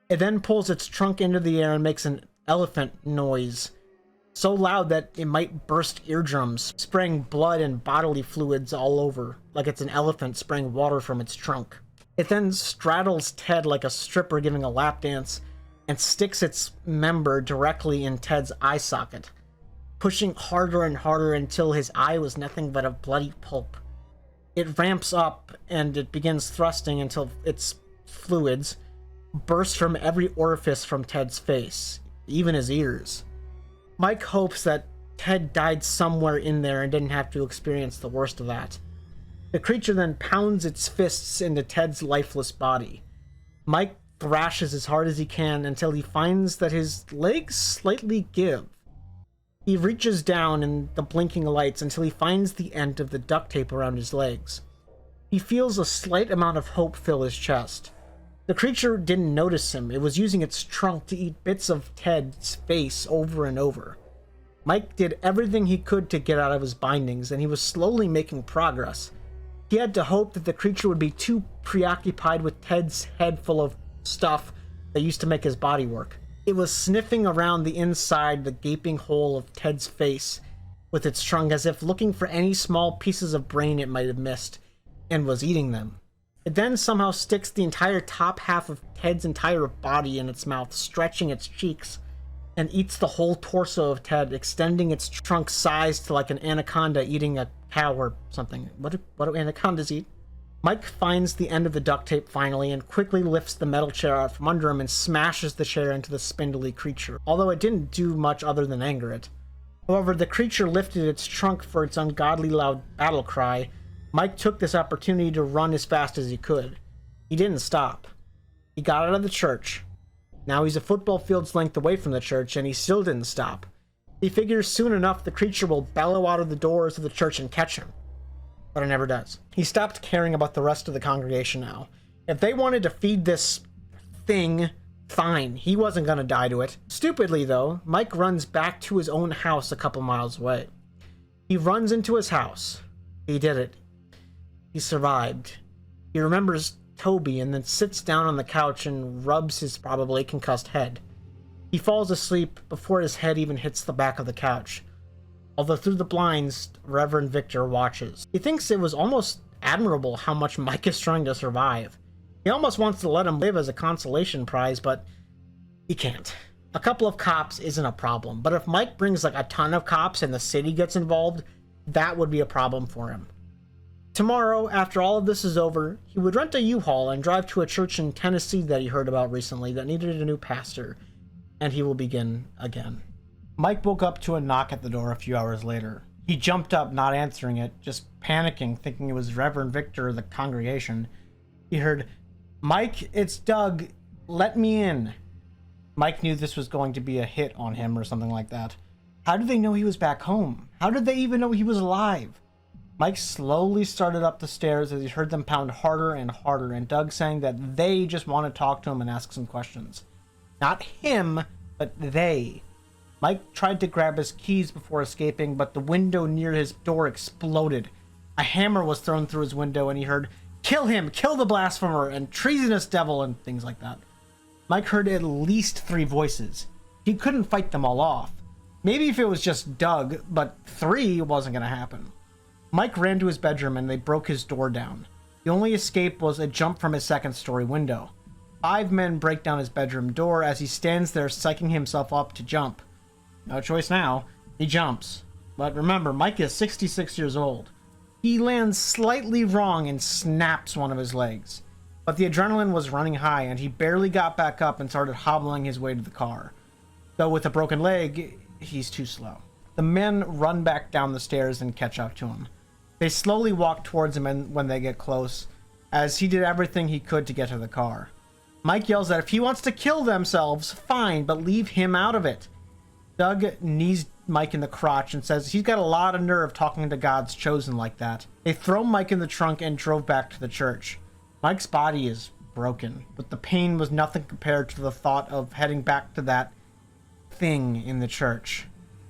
[SPEAKER 1] It then pulls its trunk into the air and makes an elephant noise, so loud that it might burst eardrums, spraying blood and bodily fluids all over, like it's an elephant spraying water from its trunk. It then straddles Ted like a stripper giving a lap dance, and sticks its member directly in Ted's eye socket, pushing harder and harder until his eye was nothing but a bloody pulp. It ramps up, and it begins thrusting until its fluids burst from every orifice from Ted's face, even his ears. Mike hopes that Ted died somewhere in there and didn't have to experience the worst of that. The creature then pounds its fists into Ted's lifeless body. Mike thrashes as hard as he can until he finds that his legs slightly give. He reaches down in the blinking lights until he finds the end of the duct tape around his legs. He feels a slight amount of hope fill his chest. The creature didn't notice him. It was using its trunk to eat bits of Ted's face over and over. Mike did everything he could to get out of his bindings, and he was slowly making progress. He had to hope that the creature would be too preoccupied with Ted's head full of stuff that used to make his body work. It was sniffing around the inside the gaping hole of Ted's face with its trunk as if looking for any small pieces of brain it might have missed, and was eating them. It then somehow sticks the entire top half of Ted's entire body in its mouth, stretching its cheeks, and eats the whole torso of Ted, extending its trunk size to like an anaconda eating a cow or something. What do anacondas eat? Mike finds the end of the duct tape finally and quickly lifts the metal chair out from under him and smashes the chair into the spindly creature, although it didn't do much other than anger it. However, the creature lifted its trunk for its ungodly loud battle cry. Mike took this opportunity to run as fast as he could. He didn't stop. He got out of the church. Now he's a football field's length away from the church, and he still didn't stop. He figures soon enough the creature will bellow out of the doors of the church and catch him. But it never does. He stopped caring about the rest of the congregation now. If they wanted to feed this thing, fine. He wasn't going to die to it. Stupidly, though, Mike runs back to his own house a couple miles away. He runs into his house. He did it. He survived. He remembers Toby and then sits down on the couch and rubs his probably concussed head. He falls asleep before his head even hits the back of the couch. Although through the blinds, Reverend Victor watches. He thinks it was almost admirable how much Mike is trying to survive. He almost wants to let him live as a consolation prize, but he can't. A couple of cops isn't a problem, but if Mike brings like a ton of cops and the city gets involved, that would be a problem for him. Tomorrow, after all of this is over, he would rent a U-Haul and drive to a church in Tennessee that he heard about recently that needed a new pastor, and he will begin again. Mike woke up to a knock at the door a few hours later. He jumped up, not answering it, just panicking, thinking it was Reverend Victor of the congregation. He heard, "Mike, it's Doug. Let me in." Mike knew this was going to be a hit on him or something like that. How did they know he was back home? How did they even know he was alive? Mike slowly started up the stairs as he heard them pound harder and harder, and Doug saying that they just want to talk to him and ask some questions. Not him, but they. Mike tried to grab his keys before escaping, but the window near his door exploded. A hammer was thrown through his window, and he heard, "Kill him! Kill the blasphemer!" and "treasonous devil!" and things like that. Mike heard at least 3 voices. He couldn't fight them all off. Maybe if it was just Doug, but 3 wasn't going to happen. Mike ran to his bedroom and they broke his door down. The only escape was a jump from his second-story window. 5 men break down his bedroom door as he stands there psyching himself up to jump. No choice now. He jumps. But remember, Mike is 66 years old. He lands slightly wrong and snaps one of his legs. But the adrenaline was running high and he barely got back up and started hobbling his way to the car. Though with a broken leg, he's too slow. The men run back down the stairs and catch up to him. They slowly walk towards him and when they get close, as he did everything he could to get to the car. Mike yells that if he wants to kill themselves, fine, but leave him out of it. Doug knees Mike in the crotch and says he's got a lot of nerve talking to God's chosen like that. They throw Mike in the trunk and drove back to the church. Mike's body is broken, but the pain was nothing compared to the thought of heading back to that thing in the church.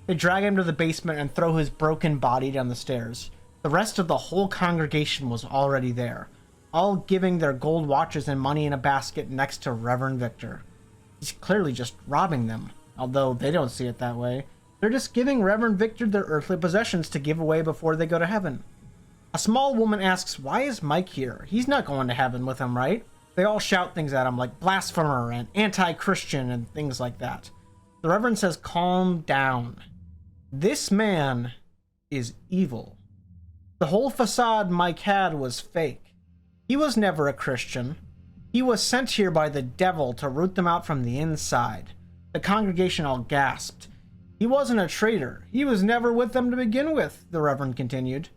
[SPEAKER 1] They drag him to the basement and throw his broken body down the stairs. The rest of the whole congregation was already there, all giving their gold watches and money in a basket next to Reverend Victor. He's clearly just robbing them, although they don't see it that way. They're just giving Reverend Victor their earthly possessions to give away before they go to heaven. A small woman asks, "Why is Mike here? He's not going to heaven with him, right?" They all shout things at him like blasphemer and anti-Christian and things like that. The Reverend says, "Calm down. This man is evil. The whole facade Mike had was fake. He was never a Christian. He was sent here by the devil to root them out from the inside." The congregation all gasped. "He wasn't a traitor. He was never with them to begin with," the Reverend continued.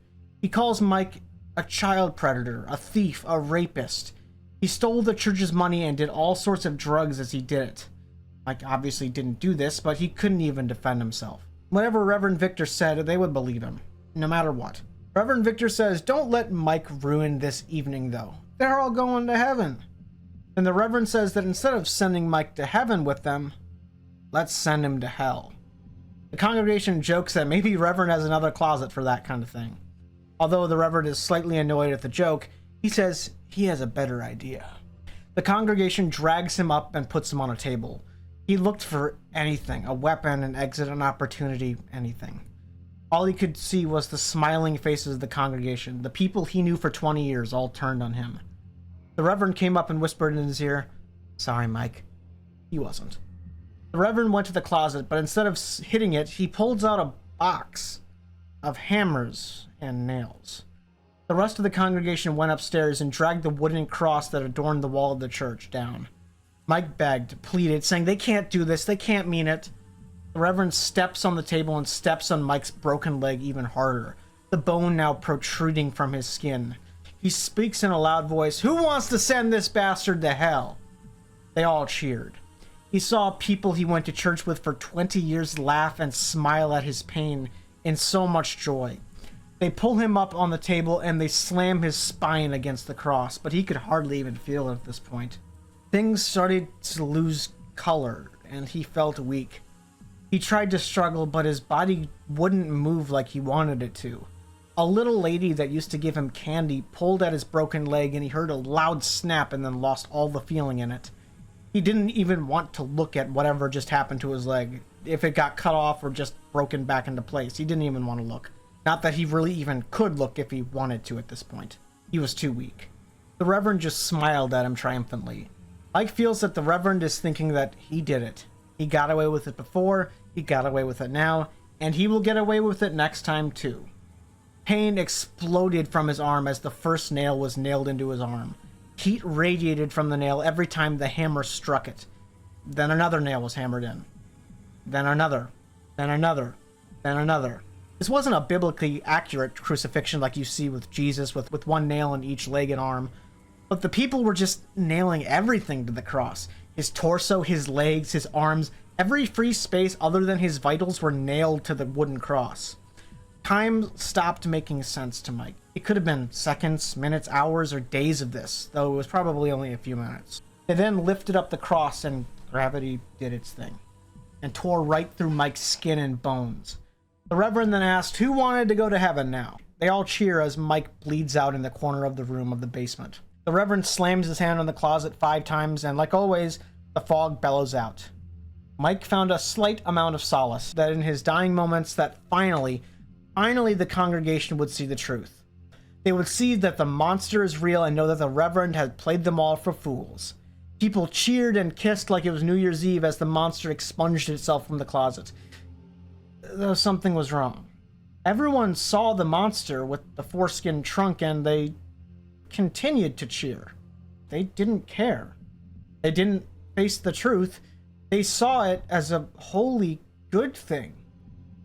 [SPEAKER 1] He calls Mike a child predator, a thief, a rapist. He stole the church's money and did all sorts of drugs as he did it. Mike obviously didn't do this, but he couldn't even defend himself. Whatever Reverend Victor said, they would believe him, no matter what. Reverend Victor says, "Don't let Mike ruin this evening, though. They're all going to heaven." And the Reverend says that instead of sending Mike to heaven with them, let's send him to hell. The congregation jokes that maybe Reverend has another closet for that kind of thing. Although the Reverend is slightly annoyed at the joke, he says he has a better idea. The congregation drags him up and puts him on a table. He looked for anything, a weapon, an exit, an opportunity, anything. All he could see was the smiling faces of the congregation. The people he knew for 20 years all turned on him. The Reverend came up and whispered in his ear, "Sorry, Mike." He wasn't. The Reverend went to the closet, but instead of hitting it, he pulls out a box of hammers and nails. The rest of the congregation went upstairs and dragged the wooden cross that adorned the wall of the church down. Mike begged, pleaded, saying they can't do this, they can't mean it. The Reverend steps on the table and steps on Mike's broken leg even harder, the bone now protruding from his skin. He speaks in a loud voice, "Who wants to send this bastard to hell?" They all cheered. He saw people he went to church with for 20 years laugh and smile at his pain in so much joy. They pull him up on the table and they slam his spine against the cross, but he could hardly even feel it at this point. Things started to lose color, and he felt weak. He tried to struggle, but his body wouldn't move like he wanted it to. A little lady that used to give him candy pulled at his broken leg, and he heard a loud snap and then lost all the feeling in it. He didn't even want to look at whatever just happened to his leg, if it got cut off or just broken back into place. He didn't even want to look. Not that he really even could look if he wanted to at this point. He was too weak. The Reverend just smiled at him triumphantly. Mike feels that the Reverend is thinking that he did it. He got away with it before, he got away with it now, and he will get away with it next time too. Pain exploded from his arm as the first nail was nailed into his arm. Heat radiated from the nail every time the hammer struck it. Then another nail was hammered in. Then another. Then another. Then another. This wasn't a biblically accurate crucifixion like you see with Jesus with one nail in each leg and arm. But the people were just nailing everything to the cross. His torso, his legs, his arms, every free space other than his vitals were nailed to the wooden cross. Time stopped making sense to Mike. It could have been seconds, minutes, hours, or days of this, though it was probably only a few minutes. They then lifted up the cross and gravity did its thing, and tore right through Mike's skin and bones. The Reverend then asked who wanted to go to heaven now. They all cheer as Mike bleeds out in the corner of the room of the basement. The Reverend slams his hand on the closet 5 times, and like always, the fog bellows out. Mike found a slight amount of solace that in his dying moments that finally the congregation would see the truth. They would see that the monster is real and know that the Reverend had played them all for fools. People cheered and kissed like it was New Year's Eve as the monster expunged itself from the closet. Though something was wrong. Everyone saw the monster with the foreskin trunk and they continued to cheer. They didn't care. They didn't face the truth. They saw it as a wholly good thing.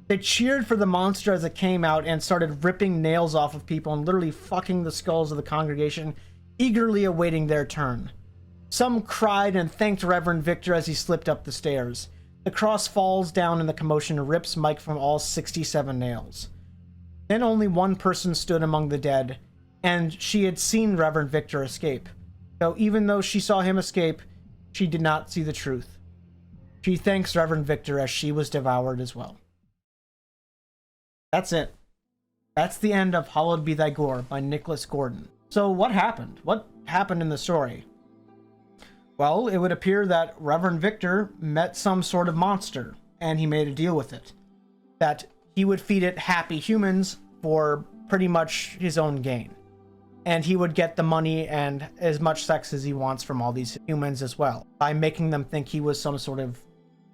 [SPEAKER 1] They cheered for the monster as it came out and started ripping nails off of people and literally fucking the skulls of the congregation, eagerly awaiting their turn. Some cried and thanked Reverend Victor as he slipped up the stairs. The cross falls down and the commotion rips Mike from all 67 nails. Then only one person stood among the dead, and she had seen Reverend Victor escape. Though even though she saw him escape, she did not see the truth. She thanks Reverend Victor as she was devoured as well. That's it. That's the end of Hallowed Be Thy Gore by Nicholas Gordon. So what happened? What happened in the story? Well, it would appear that Reverend Victor met some sort of monster, and he made a deal with it. That he would feed it happy humans for pretty much his own gain. And he would get the money and as much sex as he wants from all these humans as well, by making them think he was some sort of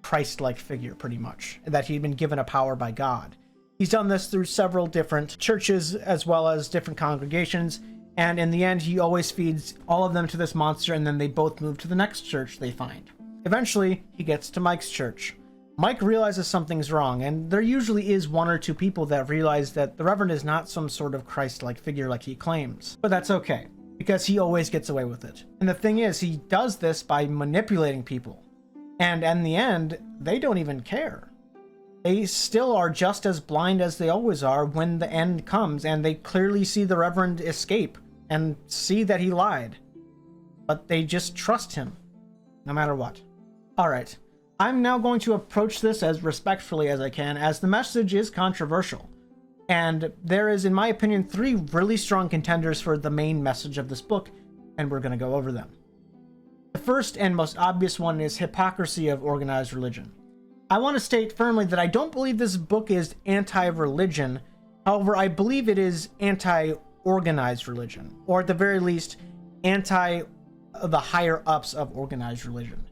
[SPEAKER 1] Christ-like figure, pretty much. That he'd been given a power by God. He's done this through several different churches as well as different congregations, and in the end he always feeds all of them to this monster and then they both move to the next church they find. Eventually, he gets to Mike's church. Mike realizes something's wrong, and there usually is 1 or 2 people that realize that the Reverend is not some sort of Christ-like figure like he claims. But that's okay, because he always gets away with it. And the thing is, he does this by manipulating people. And in the end, they don't even care. They still are just as blind as they always are when the end comes, and they clearly see the Reverend escape and see that he lied. But they just trust him, no matter what. Alright, I'm now going to approach this as respectfully as I can, as the message is controversial. And there is, in my opinion, 3 really strong contenders for the main message of this book, and we're going to go over them. The first and most obvious one is hypocrisy of organized religion. I want to state firmly that I don't believe this book is anti-religion. However, I believe it is anti-organized religion, or at the very least, anti the higher-ups of organized religion.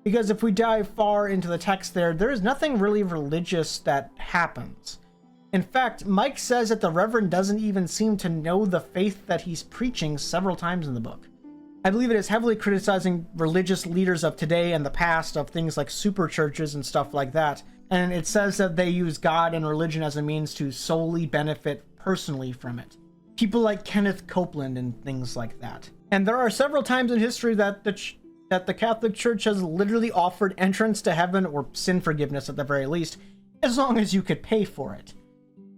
[SPEAKER 1] Because if we dive far into the text there is nothing really religious that happens. In fact, Mike says that the Reverend doesn't even seem to know the faith that he's preaching several times in the book. I believe it is heavily criticizing religious leaders of today and the past of things like super churches and stuff like that. And it says that they use God and religion as a means to solely benefit personally from it. People like Kenneth Copeland and things like that. And there are several times in history that the Catholic Church has literally offered entrance to heaven, or sin forgiveness at the very least, as long as you could pay for it.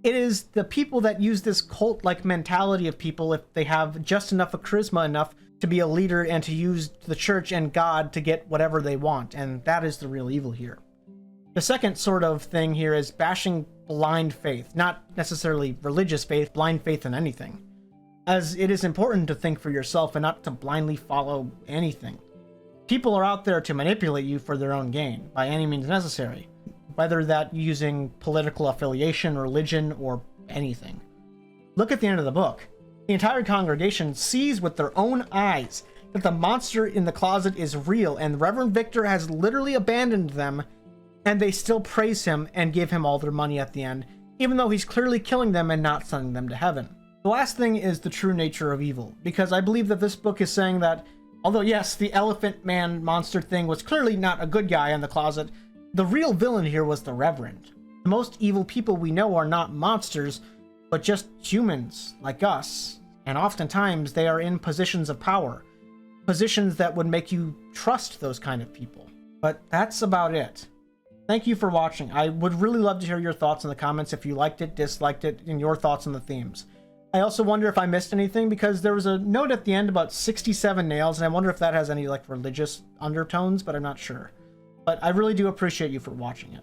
[SPEAKER 1] It is the people that use this cult-like mentality of people, if they have just enough of charisma enough to be a leader and to use the church and God to get whatever they want, and that is the real evil here. The second sort of thing here is bashing blind faith, not necessarily religious faith, blind faith in anything, as it is important to think for yourself and not to blindly follow anything. People are out there to manipulate you for their own gain, by any means necessary, whether that using political affiliation, religion, or anything. Look at the end of the book. The entire congregation sees with their own eyes that the monster in the closet is real, and Reverend Victor has literally abandoned them, and they still praise him and give him all their money at the end, even though he's clearly killing them and not sending them to heaven. The last thing is the true nature of evil, because I believe that this book is saying that, although yes, the elephant man monster thing was clearly not a good guy in the closet, the real villain here was the Reverend. The most evil people we know are not monsters, but just humans like us, and oftentimes they are in positions of power, positions that would make you trust those kind of people. But that's about it. Thank you for watching. I would really love to hear your thoughts in the comments if you liked it, disliked it, and your thoughts on the themes. I also wonder if I missed anything, because there was a note at the end about 67 nails, and I wonder if that has any like religious undertones, but I'm not sure. But I really do appreciate you for watching it.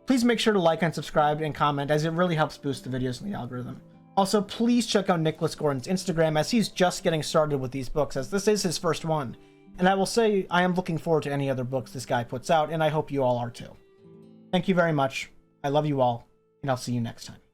[SPEAKER 1] Please make sure to like and subscribe and comment, as it really helps boost the videos in the algorithm. Also, please check out Nicholas Gordon's Instagram, as he's just getting started with these books, as this is his first one. And I will say, I am looking forward to any other books this guy puts out, and I hope you all are too. Thank you very much. I love you all, and I'll see you next time.